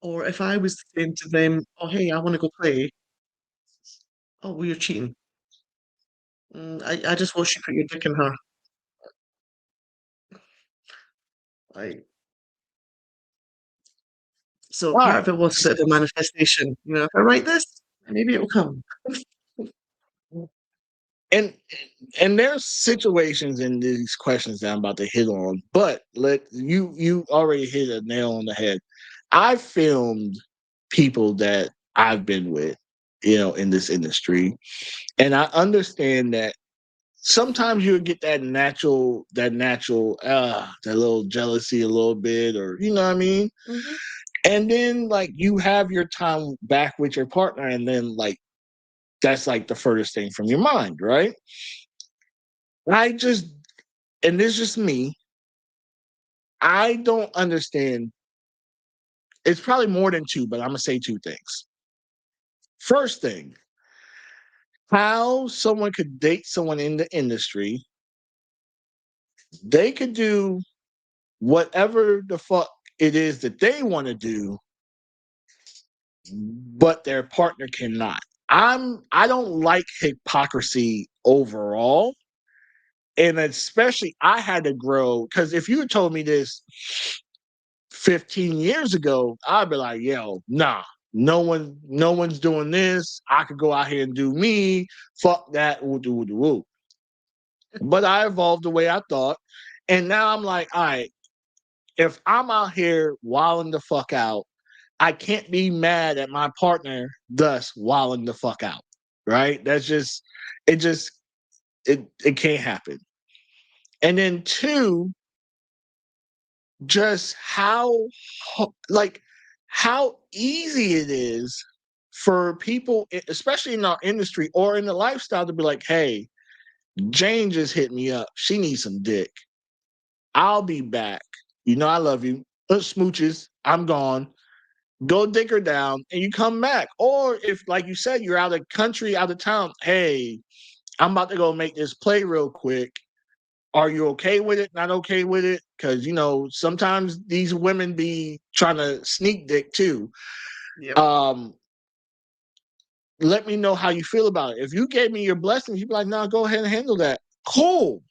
Or if I was saying to them, "Oh, hey, I want to go play," oh, well, you're cheating. I just watched you put your dick in her. Like, so All part right. of it was a bit of a manifestation. If I write this, maybe it will come. And and there's situations in these questions that I'm about to hit on, but let you already hit a nail on the head. I filmed people that I've been with, in this industry, and I understand that sometimes you would get that little jealousy a little bit, or you know what I mean? Mm-hmm. And then like you have your time back with your partner, and then like that's like the furthest thing from your mind, right? I just, and this is just me, I don't understand. It's probably more than two, but I'm gonna say two things. First thing, how someone could date someone in the industry, they could do whatever the fuck it is that they want to do, but their partner cannot. I don't like hypocrisy overall. And especially I had to grow, because if you had told me this 15 years ago, I'd be like, yo, nah, no one's doing this. I could go out here and do me. Fuck that. Woo, woo, woo. But I evolved the way I thought. And now I'm like, all right, if I'm out here wilding the fuck out, I can't be mad at my partner thus wilding the fuck out. Right? That's just it can't happen. And then two, just like how easy it is for people, especially in our industry or in the lifestyle, to be like, hey, Jane just hit me up. She needs some dick. I'll be back. You know I love you. Smooches. I'm gone. Go dig her down and you come back. Or if, like you said, you're out of country, out of town, hey, I'm about to go make this play real quick. Are you okay with it? Not okay with it? Because, you know, sometimes these women be trying to sneak dick too. Yep. Let me know how you feel about it. If you gave me your blessings, you'd be like, no, go ahead and handle that. Cool.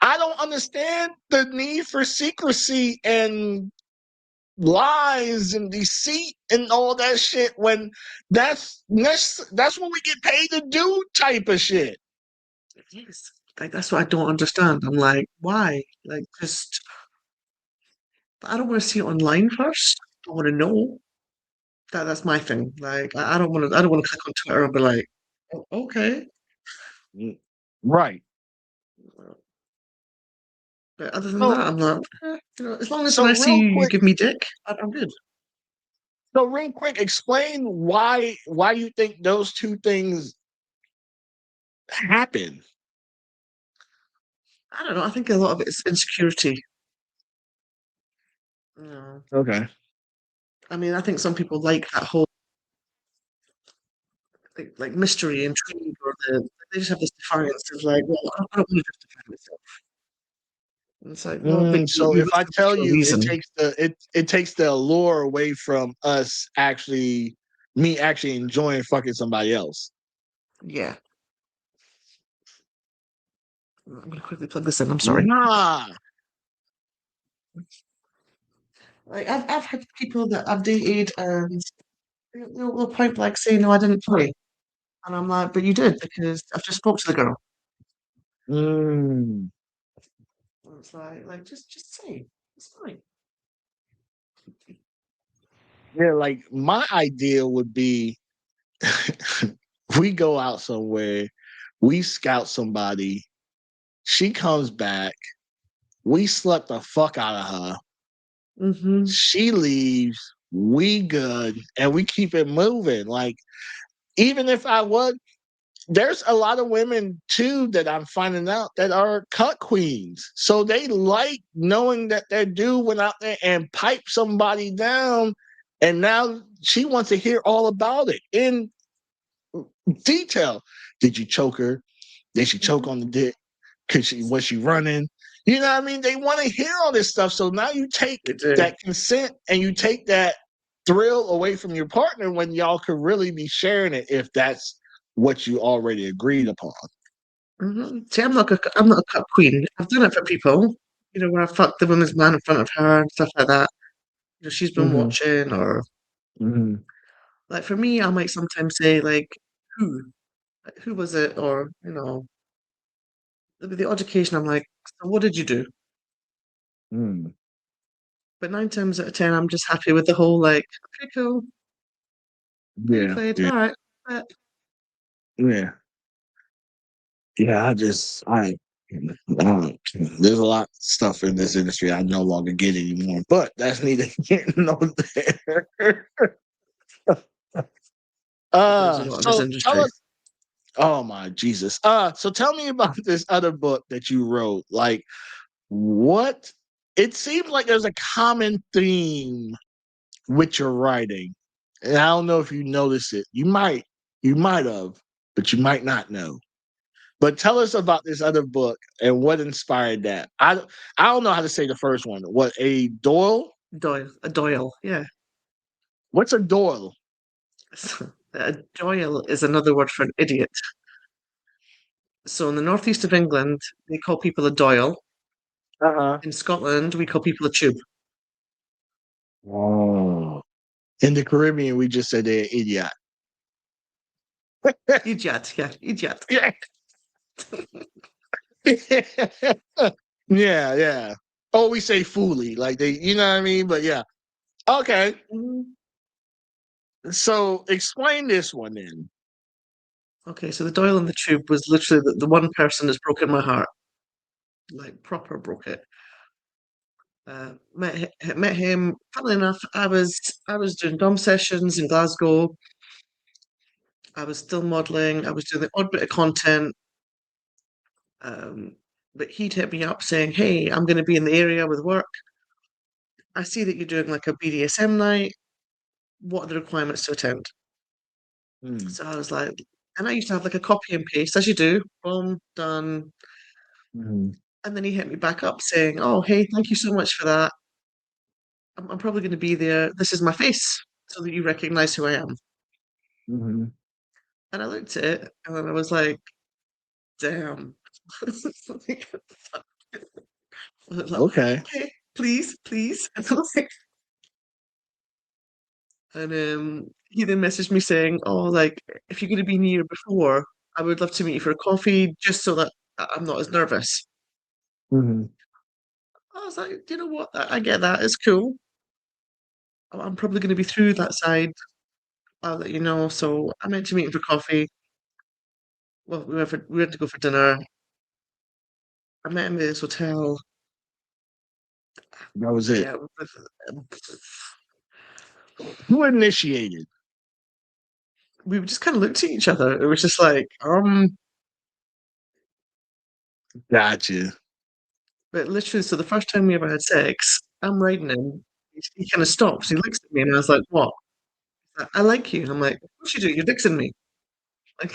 I don't understand the need for secrecy and lies and deceit and all that shit when that's what we get paid to do type of shit. Yes. Like that's what I don't understand. I'm like, why? Like just I don't want to see it online first. I want to know. That's my thing. Like I don't want to. I don't want to click on Twitter and be like, oh, okay. Right. But other than that, So I'm like, as long as when so I see real you, you quick, give me dick, I'm good. so real quick, explain why you think those two things happen. I don't know. I think a lot of it is insecurity. Yeah. Okay. I mean, I think some people like that whole like mystery, intrigue, or they just have this defiance of like, well, I don't want to justify myself. And it's like, well, but So you if must I have a tell pure you, reason. it takes the allure away from me actually enjoying fucking somebody else. Yeah. I'm gonna quickly plug this in. I'm sorry. Nah. Like I've had people that I've dated and they'll point blank say, no, I didn't play. And I'm like, but you did because I've just spoke to the girl. Mm. And it's like just say it's fine. Yeah, like my idea would be we go out somewhere, we scout somebody, she comes back, we slept the fuck out of her, Mm-hmm. she leaves, we good, and we keep it moving. Like, even if I was, there's a lot of women too that I'm finding out that are cut queens. So they like knowing that their dude went out there and piped somebody down, and now she wants to hear all about it in detail. Did you choke her? Did she choke Mm-hmm. on the dick? Was she running? You know what I mean? They want to hear all this stuff. So now you take They do. that consent and you take that thrill away from your partner when y'all could really be sharing it if that's what you already agreed upon. Mm-hmm. See, I'm not a cut queen. I've done it for people, where I fucked the woman's man in front of her and stuff like that. She's been Mm-hmm. watching, or Mm-hmm. like for me, I might sometimes say like, who, who was it, or the odd occasion I'm like, so what did you do? Mm. But 9 times out of 10, I'm just happy with the whole like, okay, cool, yeah, you Yeah, played, yeah, all right, but yeah. Yeah, there's a lot of stuff in this industry I no longer get anymore, but that's neither here nor there. There's a lot in this So tell industry. us, oh my Jesus. So tell me about this other book that you wrote. Like, what? It seems like there's a common theme with your writing, and I don't know if you notice it. You might have, but you might not know. But tell us about this other book and what inspired that. I don't know how to say the first one. What, a Doyle? Doyle, yeah. What's a Doyle? A Doyle is another word for an idiot. So in the northeast of England, they call people a Doyle. Uh-huh. In Scotland, we call people a tube. Oh. In the Caribbean, we just said they're idiot. Idiot, yeah, idiot. Yeah. Yeah, yeah. Oh, we say fooly, like they, you know what I mean? But yeah. Okay. Mm. So explain this one then. Okay, so the Doyle and the tube was literally the one person that's broken my heart. Like proper broke it. Met him. Funnily enough, I was doing Dom sessions in Glasgow. I was still modeling. I was doing the odd bit of content. Um, but he'd hit me up saying, "Hey, I'm going to be in the area with work. I see that you're doing like a BDSM night. What are the requirements to attend?" Hmm. So I was like, and I used to have like a copy and paste, as you do. Boom, done. Mhm. And then he hit me back up saying, "Oh, hey, thank you so much for that. I'm probably going to be there. This is my face, so that you recognize who I am." Mhm. And I looked at it, and then I was like, "Damn." I was like, Okay. okay, please, please. And I was like, and he then messaged me saying, "Oh, like if you're going to be near before, I would love to meet you for a coffee, just so that I'm not as nervous." Mhm. I was like, "You know what? I get that. It's cool. I'm probably going to be through that side. I'll let you know." So I meant to meet him for coffee. Well, we went to go for dinner. I met him at his hotel. That was it. Yeah, Who initiated? we just kind of looked at each other. It was just like, Gotcha. but literally, so the first time we ever had sex, I'm writing him. He kind of stops. He looks at me, and I was like, "What?" "I like you." I'm like, "Of course you do. You're dixing me." Like,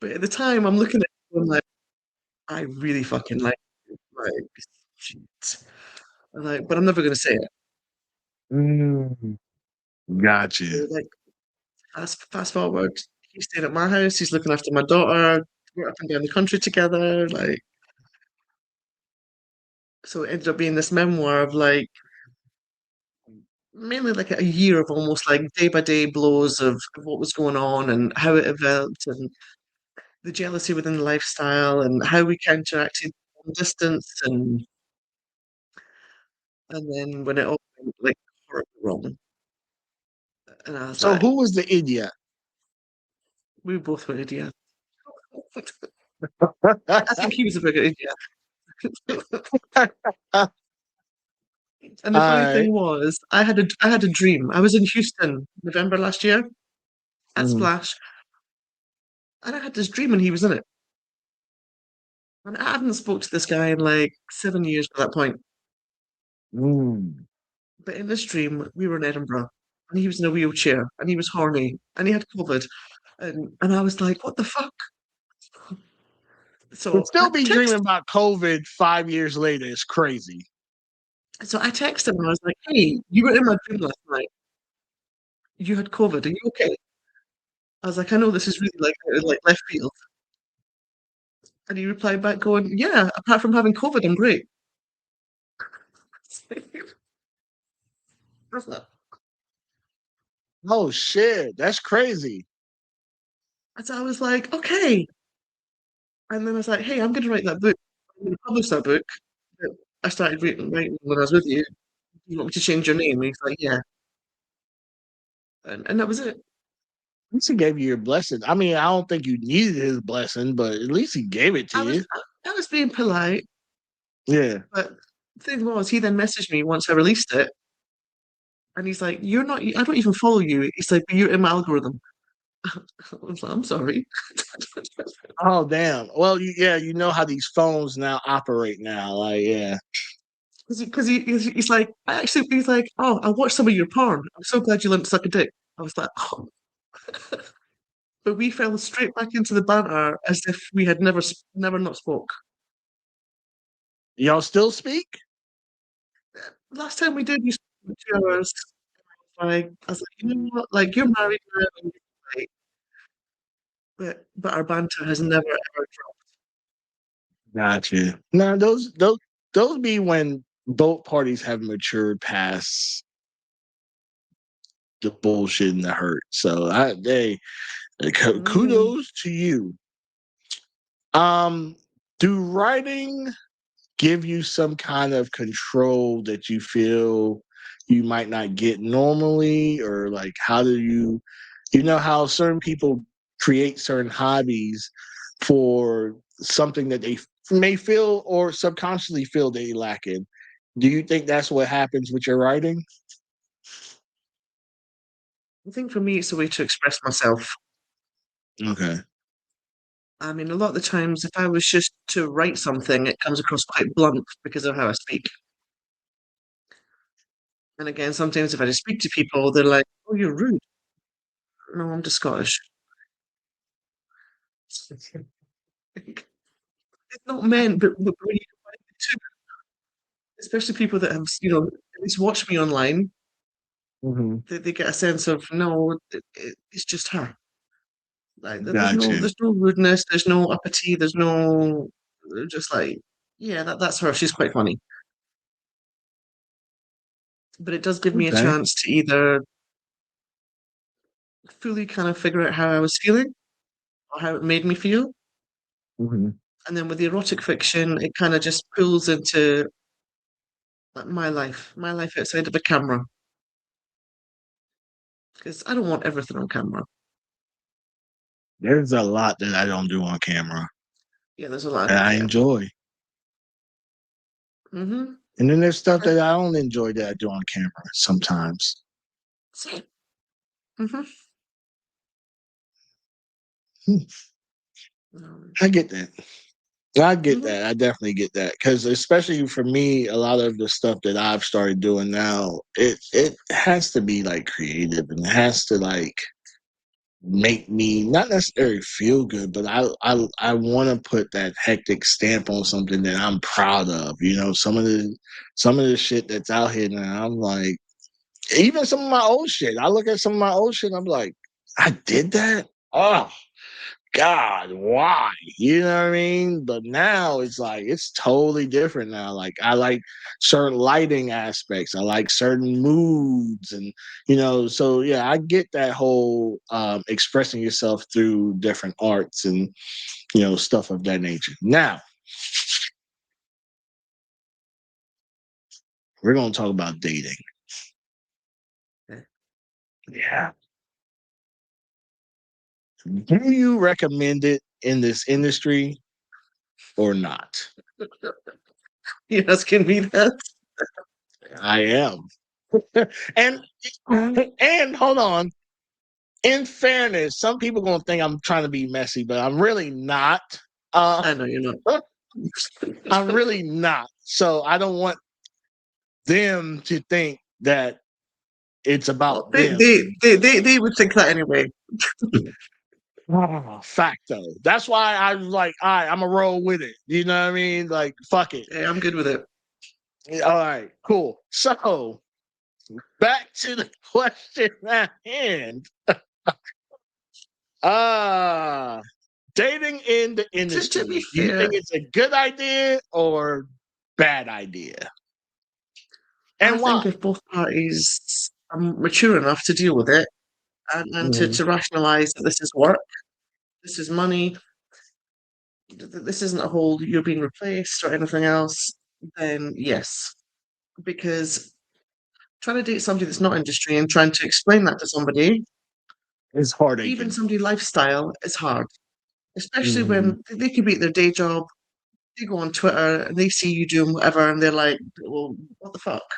but at the time, I'm looking at him like, "I really fucking like you." Like, shit. I'm like, but I'm never gonna say it. Mm. Gotcha. So, like, fast forward, he's staying at my house. He's looking after my daughter. We're up and down the country together. Like, so it ended up being this memoir of like mainly like a year of almost like day by day blows of what was going on and how it developed and the jealousy within the lifestyle and how we counteracted long distance and then when it all went like horribly wrong. And I was So like, who was the idiot? we both were idiots. I think he was a bigger idiot. And the funny Alright. thing was, I had a dream. I was in Houston November last year at Mm. Splash, and I had this dream and he was in it. And I hadn't spoke to this guy in like 7 years by that point. Mm. But in this dream, we were in Edinburgh, and he was in a wheelchair, and he was horny, and he had COVID, and I was like, "What the fuck?" To So I still be dreaming text, about COVID 5 years later is crazy. so I texted him, and I was like, "Hey, you were in my dream last night. You had COVID. Are you okay?" I was like, "I know this is really like left field," and he replied back, going, "Yeah, apart from having COVID, I'm great." Oh shit, that's crazy. And so I was like, "Okay," and then I was like, "Hey, I'm going to write that book. I'm going to publish that book that I started writing when I was with you. You want me to change your name?" And he's like, "Yeah," and that was it. At least he gave you your blessing. I mean, I don't think you needed his blessing, but at least he gave it to I you. was I was being polite, Yeah. but the thing was, he then messaged me once I released it, and he's like, "You're not. I don't even follow you." He's like, "But you're in my algorithm." I was like, "I'm sorry." Oh damn. Well, yeah, you know how these phones now operate now. Like, yeah. Because he's like, he's like, "Oh, I watched some of your porn. I'm so glad you learned to suck a dick." I was like, "Oh." But we fell straight back into the banter as if we had never not spoke. Y'all still speak? Last time we did, we spent 2 hours. Like, I was like, you know what? Like, you're married now, and you're like, but our banter has never ever Gotcha. Now those be when both parties have matured past the bullshit and the hurt. So dropped. kudos to you. Um, do writing give you some kind of control that you feel you might not get normally, or like how do you know how certain people create certain hobbies for something that they may feel or subconsciously feel they lack in? Do you think that's what happens with your writing? I think for me, it's a way to express myself. Okay. I mean, a lot of the times, if I was just to write something, it comes across quite blunt because of how I speak. And again, sometimes if I just speak to people, they're like, "Oh, you're rude." No, I'm just Scottish. It's not meant, but when you combine the two, especially people that have, at least watched me online, Hmm. they get a sense of no, it's just her. Like Gotcha. there's no rudeness, there's no uppity, there's no they're just like yeah, that's her. She's quite funny. But it does give me a Okay. chance to either fully kind of figure out how I was feeling or how it made me feel. Hmm. And then with the erotic fiction, it kind of just pulls into like, my life outside of a camera. Because I don't want everything on camera. There's a lot that I don't do on camera Yeah, there's a lot. that I Yeah. enjoy. Mm-hmm. And then there's stuff that I don't enjoy that I do on camera sometimes. Mm-hmm. Hmm. I get that. I get Mm-hmm. that. I definitely get that. Because especially for me, a lot of the stuff that I've started doing now, it has to be like creative and it has to like make me not necessarily feel good, but I want to put that hectic stamp on something that I'm proud of. You know, some of the shit that's out here now, I'm like, even some of my old shit. I look at some of my old shit, and I'm like, I did that. Oh God, why? You know what I mean? But now it's like it's totally different now. Like I like certain lighting aspects. I like certain moods and so yeah, I get that whole expressing yourself through different arts and stuff of that nature. Now, we're gonna talk about dating. Yeah. Do you recommend it in this industry or not? You're asking me that? I am. and and hold on. In fairness, some people gonna think I'm trying to be messy, but I'm really not. Uh, I know you're not. I'm really not. So I don't want them to think that it's Well, about them. they would think that anyway. Fact though. That's why I was like, all right, I'm gonna roll with it. You know what I mean? Like, fuck it. Hey, I'm good with it. All right, cool. So back to the question at hand. Uh dating in the To be industry. Do you think fair, it's a good idea or bad idea? I And think why? if both parties are mature enough to deal with it and Mhm. to rationalize that this is work, this is money, this isn't a whole you're being replaced or anything else, then yes. Because trying to date somebody that's not industry and trying to explain that to somebody, It's heartaching. Even somebody lifestyle is hard, especially Mhm. when they could be at their day job. They go on Twitter and they see you doing whatever, and they're like, "Well, what the fuck?"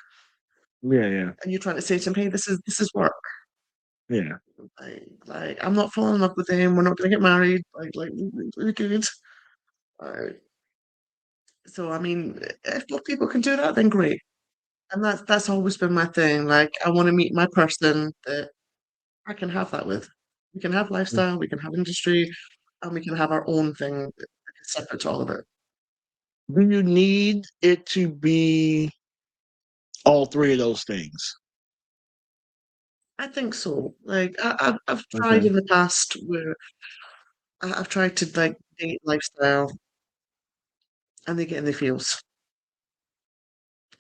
Yeah. And you're trying to say to them, "Hey, this is work. Yeah. Like I'm not falling in love with him. We're not going to get married. We're good." Uh, so I mean, if people can do that, then great. And that's always been my thing. Like I want to meet my person that I can have that with. We can have lifestyle, we can have industry, and we can have our own thing that is separate to all of it. Do you need it to be all three of those things? I think so. Like I've tried Okay. in the past where I've tried to like date lifestyle, and they get in their feels,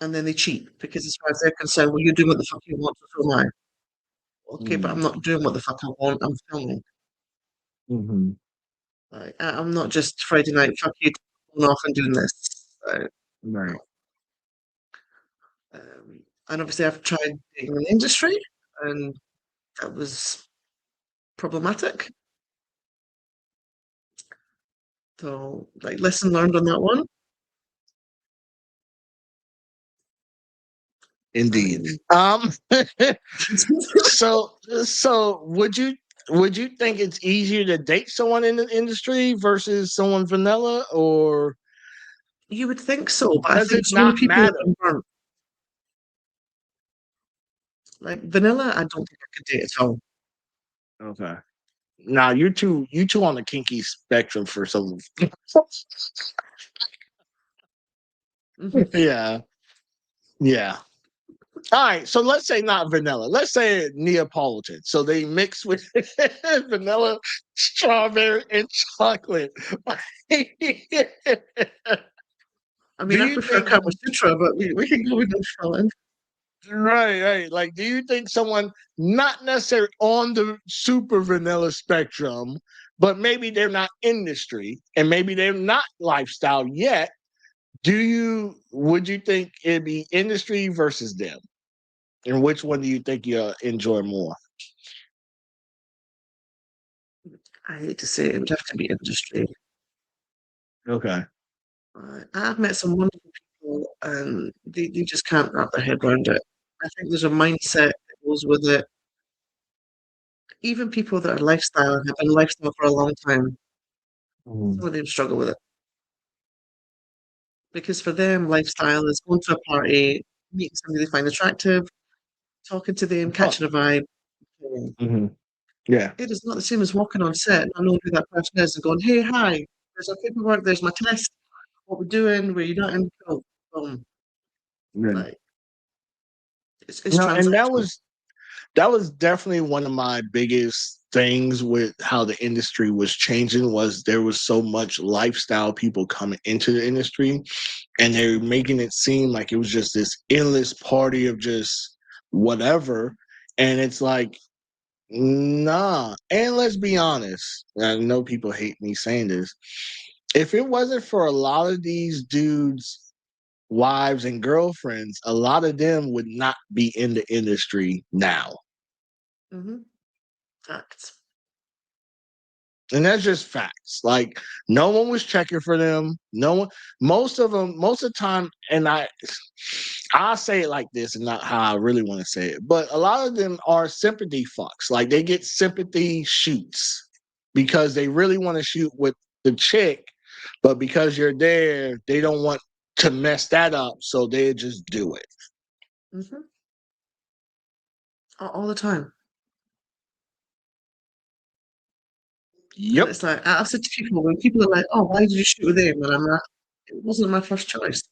and then they cheat because as far as they're concerned, well, you're doing what the fuck you want, so am I. Okay, but Mm. I'm not doing what the fuck I want. I'm filming. Mhm. Like I'm not just Friday night. Fuck you, going off and doing this. Right. No. And obviously, I've tried dating in the industry, and that was problematic. So, like, lesson learned on that one. Indeed. Um, So would you think it's easier to date someone in the industry versus someone vanilla, or you would think so, but I does think it so many not people have matter? been burnt. Like vanilla, I don't think I could date at all. Okay. Now you two on the kinky spectrum for some. Mhm. Yeah. Yeah. All right, so let's say not vanilla. Let's say Neapolitan. So they mix with vanilla, strawberry, and chocolate. Do I mean, I you prefer think? Kama Sutra, but we can go with no felon. Right. Like, do you think someone not necessarily on the super vanilla spectrum, but maybe they're not industry and maybe they're not lifestyle yet? Would you think it'd be industry versus them? And which one do you think you enjoy more? I hate to say it, it would have to be industry. Okay. I've met some wonderful people, and they just can't wrap their head around it. I think there's a mindset that goes with it. Even people that are lifestyle and have been lifestyle for a long time, Mhm. some of them struggle with it. Because for them, lifestyle is going to a party, meeting somebody they find attractive, talking to them, Oh. catching a vibe. Mhm. Yeah. It is not the same as walking on set and not knowing who that person is and going, "Hey, hi, there's our paperwork, there's my test, what we're doing, where you're not in cool." Boom. Yeah. Like it's No, and that transactional. was that was definitely one of my biggest things with how the industry was changing was there was so much lifestyle people coming into the industry and they're making it seem like it was just this endless party of just whatever. And it's like, nah. And let's be honest. I know people hate me saying this. If it wasn't for a lot of these dudes' wives and girlfriends, a lot of them would not be in the industry now. Hmm. Facts. And that's just facts. Like no one was checking for them. No one, most of them, most of the time, and I'll say it like this and not how I really want to say it, but a lot of them are sympathy fucks. Like they get sympathy shoots because they really want to shoot with the chick, but because you're there, they don't want to mess that up, so they just do it. Hmm. All the time. And Yep. it's like I've said to people when people are like, "Oh, why did you shoot with him?" And I'm like, "It wasn't my first choice."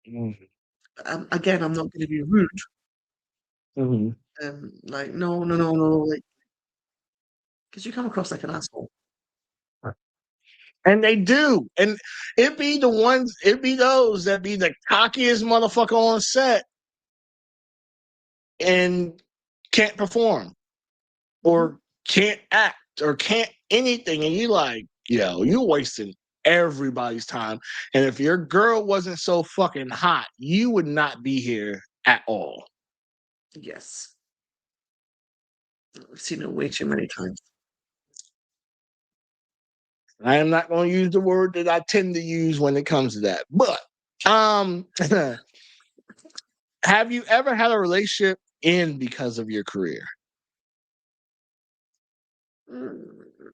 Again, I'm not going to be rude. Mm-hmm. Like, no, no, no, no, like, because you come across like an asshole. And they do. And it be those that be the cockiest motherfucker on set and can't perform Hmm. or can't act or can't anything. And you like, yo, you wasting everybody's time. And if your girl wasn't so fucking hot, you would not be here at all. Yes. I've seen it way too many times. I am not going to use the word that I tend to use when it comes to that. But have you ever had a relationship end because of your career? Mm,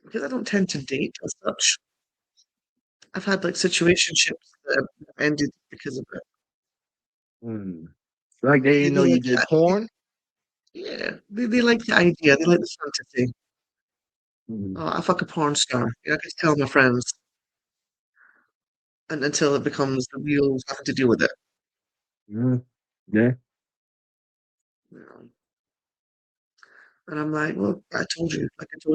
because I don't tend to date as such. I've had like situationships that have ended because of it. Like they didn't know They you like did porn? yeah, they like the idea, they like the fantasy. Mm. Oh, I fuck a porn star. Yeah, I can tell my friends, and until it becomes the real having to deal with it. Mm. Yeah. You know? And I'm like, well, like I told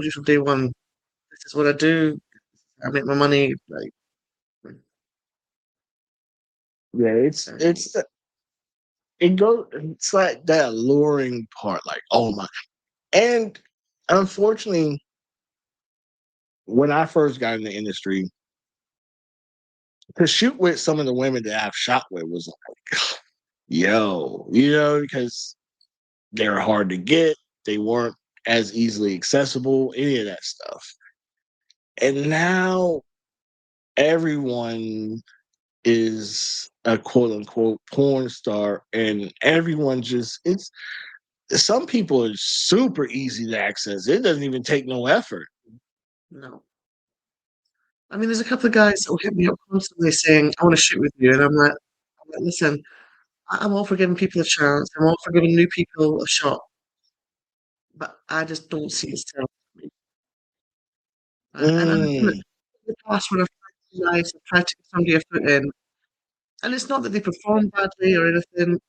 you from day one, this is what I do. I make my money. Like, Yeah, um, it's like that alluring part, like, oh my. And unfortunately, when I first got in the industry, to shoot with some of the women that I've shot with was like, yo, because they were hard to get, they weren't as easily accessible, any of that stuff. And now everyone is a quote unquote porn star, and everyone just it's some people are super easy to access. It doesn't even take no effort. no. I mean, there's a couple of guys that will hit me up constantly saying, I want to shoot with you. And I'm like, listen, I'm all for giving people a chance. I'm all for giving new people a shot. But I just don't see it selling for me. And I've done it Mm, in the past when I've tried to be nice, I've tried to give somebody a foot in. And it's not that they perform badly or anything,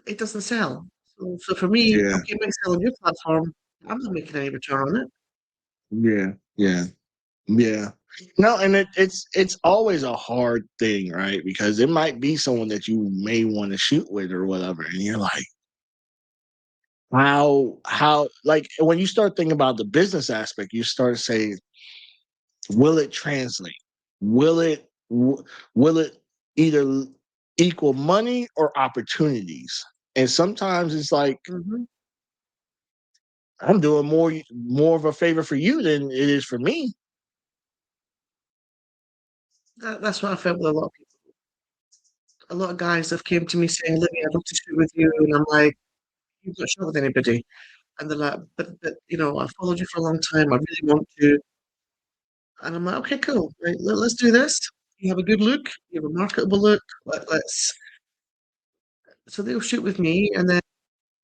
it doesn't sell. So for me, yeah, okay, it might sell on your platform. I'm not making any return on it. yeah, yeah, yeah. No, and it's always a hard thing, right? Because it might be someone that you may want to shoot with or whatever, and you're like, how like when you start thinking about the business aspect, you start to say, will it translate? Will it either equal money or opportunities? And sometimes it's like Hmm. I'm doing more of a favor for you than it is for me. That's what I felt with a lot of people. A lot of guys have came to me saying, Livie, I'd love to shoot with you. And I'm like, you've not shot with anybody. And they're like, but I followed you for a long time. I really want to. And I'm like, okay, cool. Right, let's do this. You have a good look. You have a marketable look. Let's. So they'll shoot with me, and then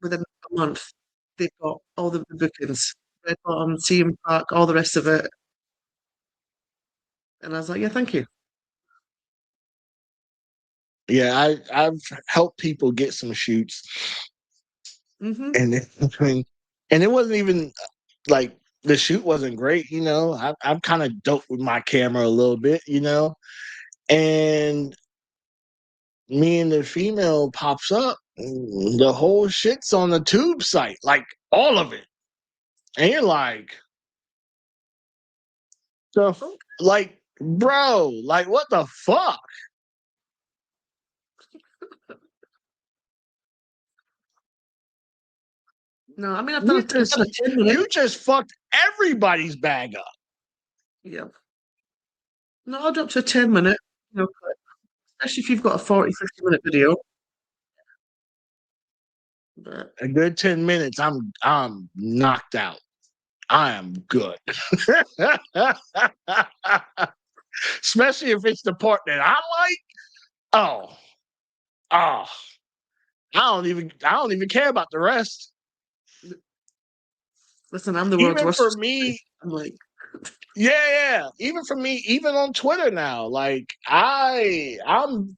within a month, they've got all the bookings, Red Bottom, CM Park, all the rest of it. And I was like, yeah, thank you. Yeah, I've helped people get some shoots, Hmm. and I mean, and it wasn't even like the shoot wasn't great. I'm kind of dope with my camera a little bit, and me and the female pops up, the whole shit's on the tube site, like all of it. And you're like, like, bro, like what the fuck? No, I mean, You I've done a just 10 minute. you just fucked everybody's bag up. Yeah. No, I'll drop to a 10 minute, clip, especially if you've got a 40, 50 minute video. But A good 10 minutes, I'm knocked out. I am good. Especially if it's the part that I like. Oh, oh. I don't even care about the rest. listen, I'm the world's Even worst for for something. me, I'm like, yeah, yeah. Even for me, even on Twitter now, like I'm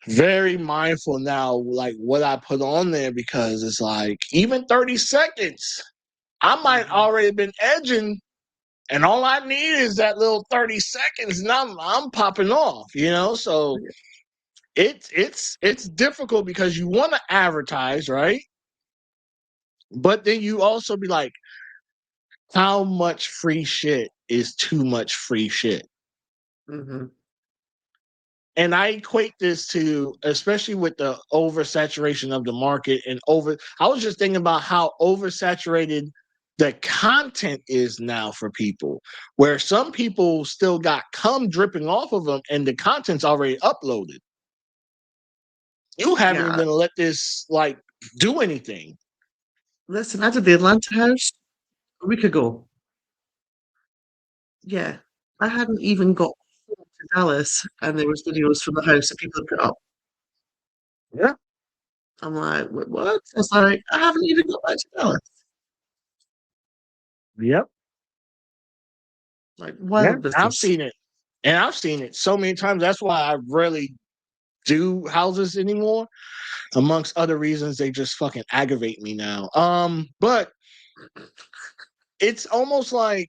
very mindful now, like what I put on there because it's like even 30 seconds, I might mhm. already been edging, and all I need is that little 30 seconds, and I'm popping off. So it's difficult because you want to advertise, right? But then you also be like, how much free shit is too much free shit? Mhm. And I equate this to, especially with the oversaturation of the market I was just thinking about how oversaturated the content is now for people, where some people still got cum dripping off of them and the content's already uploaded. You haven't Yeah. even let this like do anything. Listen, I did the Atlanta house a week ago. Yeah. I hadn't even got to Dallas, and there was videos from the house that people had put up. Yeah. I'm like, What? I was like, I haven't even got back to Dallas. Yep. Like, Yeah. wild I've business. seen it. And I've seen it so many times. That's why I rarely do houses anymore. Amongst other reasons, they just fucking aggravate me now. But it's almost like,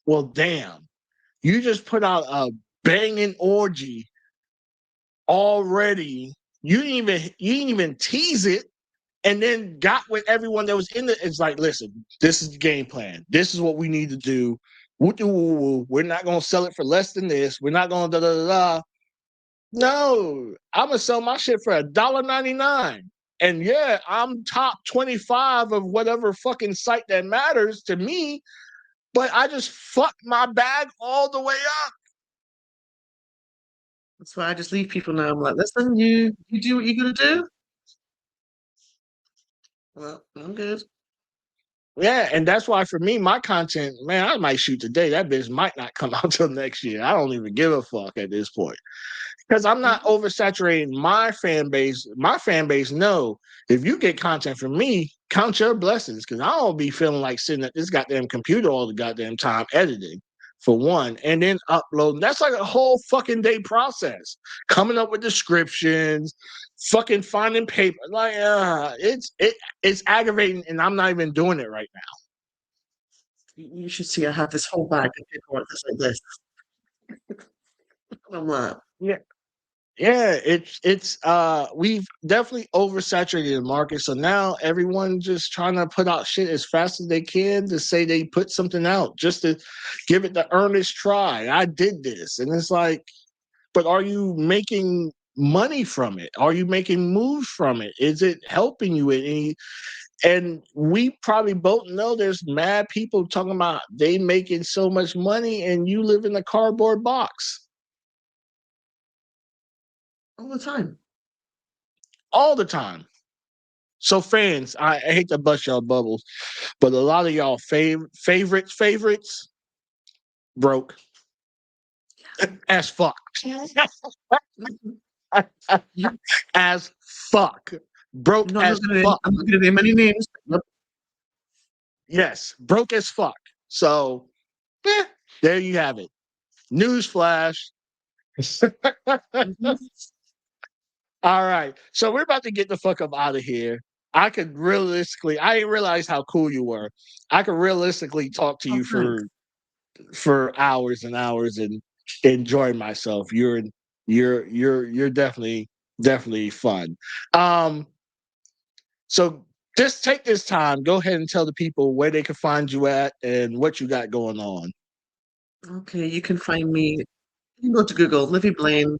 well, damn, you just put out a banging orgy already. You didn't even tease it, and then got with everyone that was in it. It's like, listen, this is the game plan. This is what we need to do. We're not gonna sell it for less than this. We're not gonna da da da da. No, I'm gonna sell my shit for $1.99. And yeah, I'm top 25 of whatever fucking site that matters to me, but I just fucked my bag all the way up. That's why I just leave people now. I'm like, listen, you do what you're gonna do. Well, I'm good. Yeah, and that's why for me, my content, man, I might shoot today. That bitch might not come out till next year. I don't even give a fuck at this point. Because I'm not Mhm. oversaturating my fan base. My fan base know if you get content from me, count your blessings. Because I don't be feeling like sitting at this goddamn computer all the goddamn time editing, for one, and then uploading. That's like a whole fucking day process. Coming up with descriptions, fucking finding paper. Like, it's aggravating, and I'm not even doing it right now. You should see I have this whole bag of paperwork that's like this. I'm like, Yeah. Yeah, it's we've definitely oversaturated the market. So now everyone's just trying to put out shit as fast as they can to say they put something out just to give it the earnest try. I did this. And it's like, but are you making money from it? Are you making moves from it? Is it helping you in any? And we probably both know there's mad people talking about they making so much money and you live in a cardboard box all the time. all the time. So fans, I hate to bust y'all bubbles, but a lot of y'all favorites broke as fuck. Mhm. You, As fuck. Broke no, as fuck. I'm not gonna name any names. Yep. Yes, broke as fuck. So there you have it. Newsflash. Mhm. All right. So we're about to get the fuck up out of here. I didn't realize how cool you were. I could realistically talk to Oh, you thanks. for hours and hours and enjoy myself. You're definitely fun. Um, so just take this time. Go ahead and tell the people where they can find you at and what you got going on. Okay, you can find me. You can go to Google, Livie Blainn,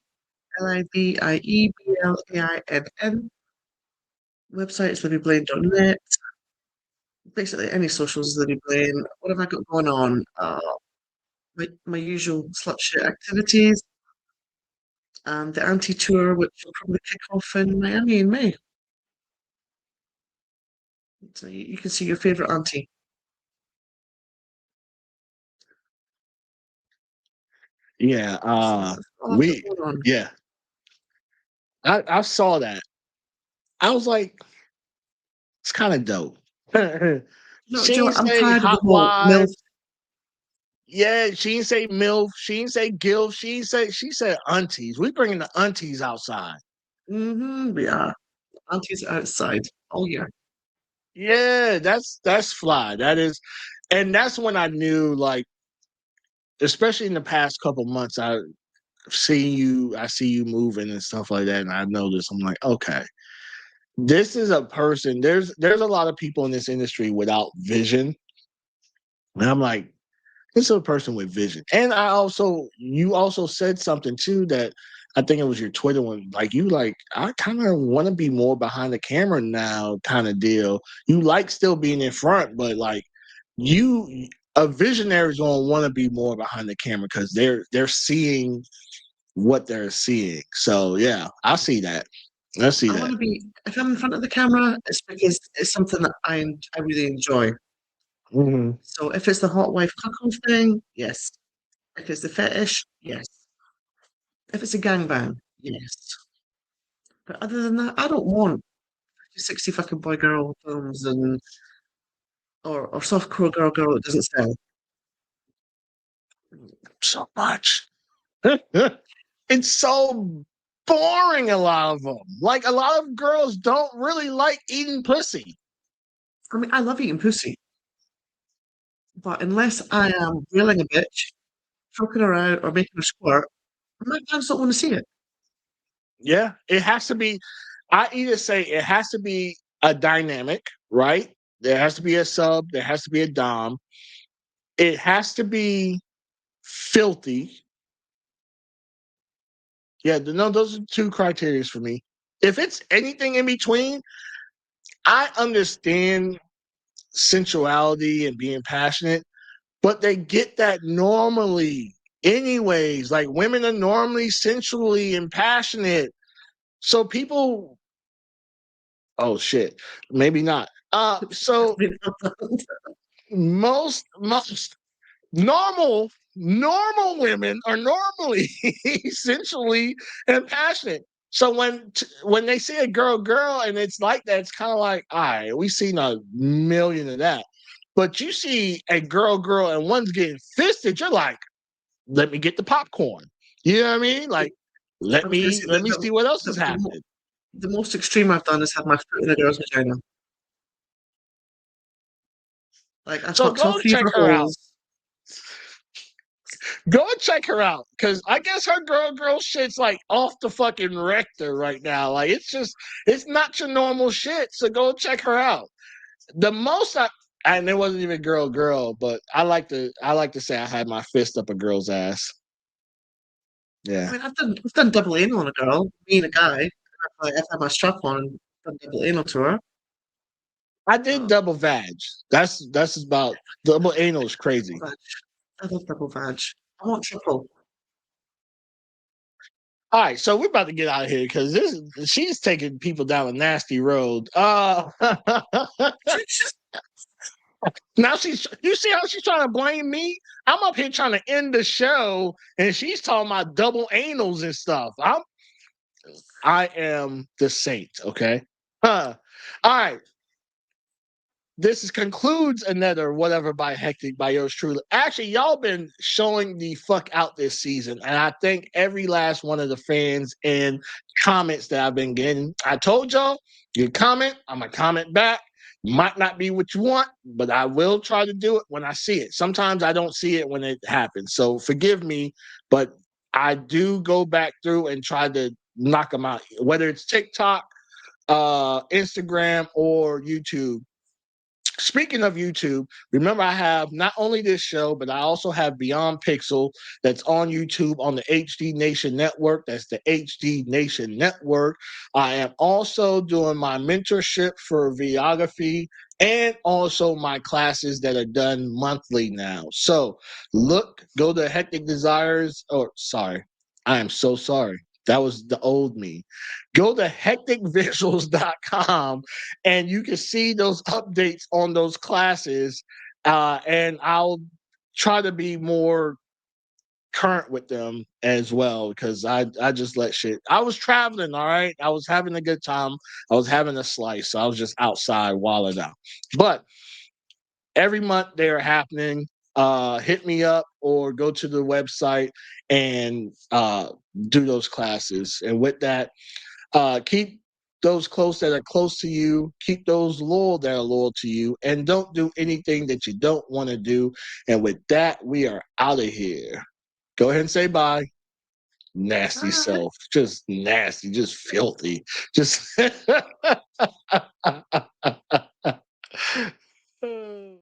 LIVIEBLAINN. Website is livieblainn.net. Basically, any socials is Livie Blainn. What have I got going on? My usual slut shit activities. The anti tour, which will probably kick off in Miami in May. So you can see your favorite auntie. Yeah, So that's all I've got we going on. yeah, I saw that. I was like, it's kind of dope. No, She Joe, ain't I'm say tired of the hot whole MILF. wives. Yeah, she ain't say MILF. She ain't say GILF. She said aunties. We bringing the aunties outside. We are. Aunties outside all year. Yeah, that's fly. That is, and that's when I knew, like, especially in the past couple months, I see you moving and stuff like that, and I noticed. I'm like, okay, this is a person. There's a lot of people in this industry without vision, and I'm like, this is a person with vision. And you also said something too that I think it was your Twitter one. Like you, like I kind of want to be more behind the camera now, kind of deal. You like still being in front, but like you, a visionary's gonna want to be more behind the camera because they're seeing what they're seeing. So yeah, I see that. I see I want that. to be, if I'm in front of the camera, it's because it's something that I really enjoy. Mm-hmm. So if it's the hot wife cuckold thing, yes. If it's the fetish, yes. If it's a gangbang, yes. But other than that, I don't want 60 fucking boy girl films and or softcore girl that doesn't sell. So much. It's so boring. A lot of them, like a lot of girls, don't really like eating pussy. I mean, I love eating pussy, but unless I am grilling a bitch, choking her out, or making her squirt, my fans don't want to see it. Yeah, it has to be. I either say it has to be a dynamic, right? There has to be a sub. There has to be a dom. It has to be filthy. Yeah, no, those are two criteria for me. If it's anything in between, I understand sensuality and being passionate, but they get that normally anyways. Like women are normally sensually and passionate. So people, oh shit, maybe not. So most normal women are normally sensually and passionate. So when they see a girl and it's like that, it's kind of like, all right, we've seen a million of that. But you see a girl and one's getting fisted, you're like, let me get the popcorn. You know what I mean? Like, I was going to say let me see what else is the, happening. the most extreme I've done is have my foot in a girl's vagina. Like I So fucked all go three of check her her out. holes. Go and check her out, because I guess her girl shit's like off the fucking rector right now. Like it's not your normal shit. So go check her out. The most and it wasn't even girl, but I like to say I had my fist up a girl's ass. I Yeah, mean, I've done double anal on a girl, me and a guy. I've had my strap on and done double anal to her. I did Oh, double vag. That's about double anal is crazy. vag. I love double vag. I want triple. All right, so we're about to get out of here because she's taking people down a nasty road. Now you see how she's trying to blame me? I'm up here trying to end the show, and she's talking about double anals and stuff. I am the saint, okay? All right. This concludes another whatever by Hektek by yours truly. Actually, y'all been showing the fuck out this season, and I thank every last one of the fans and comments that I've been getting. I told y'all, you comment, I'm gonna comment back. Might not be what you want, but I will try to do it when I see it. Sometimes I don't see it when it happens, so forgive me, but I do go back through and try to knock them out, whether it's TikTok, Instagram, or YouTube. Speaking of YouTube, remember I have not only this show, but I also have Beyond Pixel that's on YouTube on the HD Nation Network. That's the HD Nation Network. I am also doing my mentorship for videography and also my classes that are done monthly now. So go to Hektek Desires, or sorry, I am so sorry. That was the old me. Go to hektekvisuals.com and you can see those updates on those classes. And I'll try to be more current with them as well, because I just let shit. I was traveling, all right. I was having a good time. I was having a slice, so I was just outside wilding out. But every month they are happening. Hit me up or go to the website and do those classes. And with that, keep those close that are close to you. Keep those loyal that are loyal to you. And don't do anything that you don't want to do. And with that, we are out of here. Go ahead and say bye. Nasty Bye. self. Just nasty. Just filthy. Just.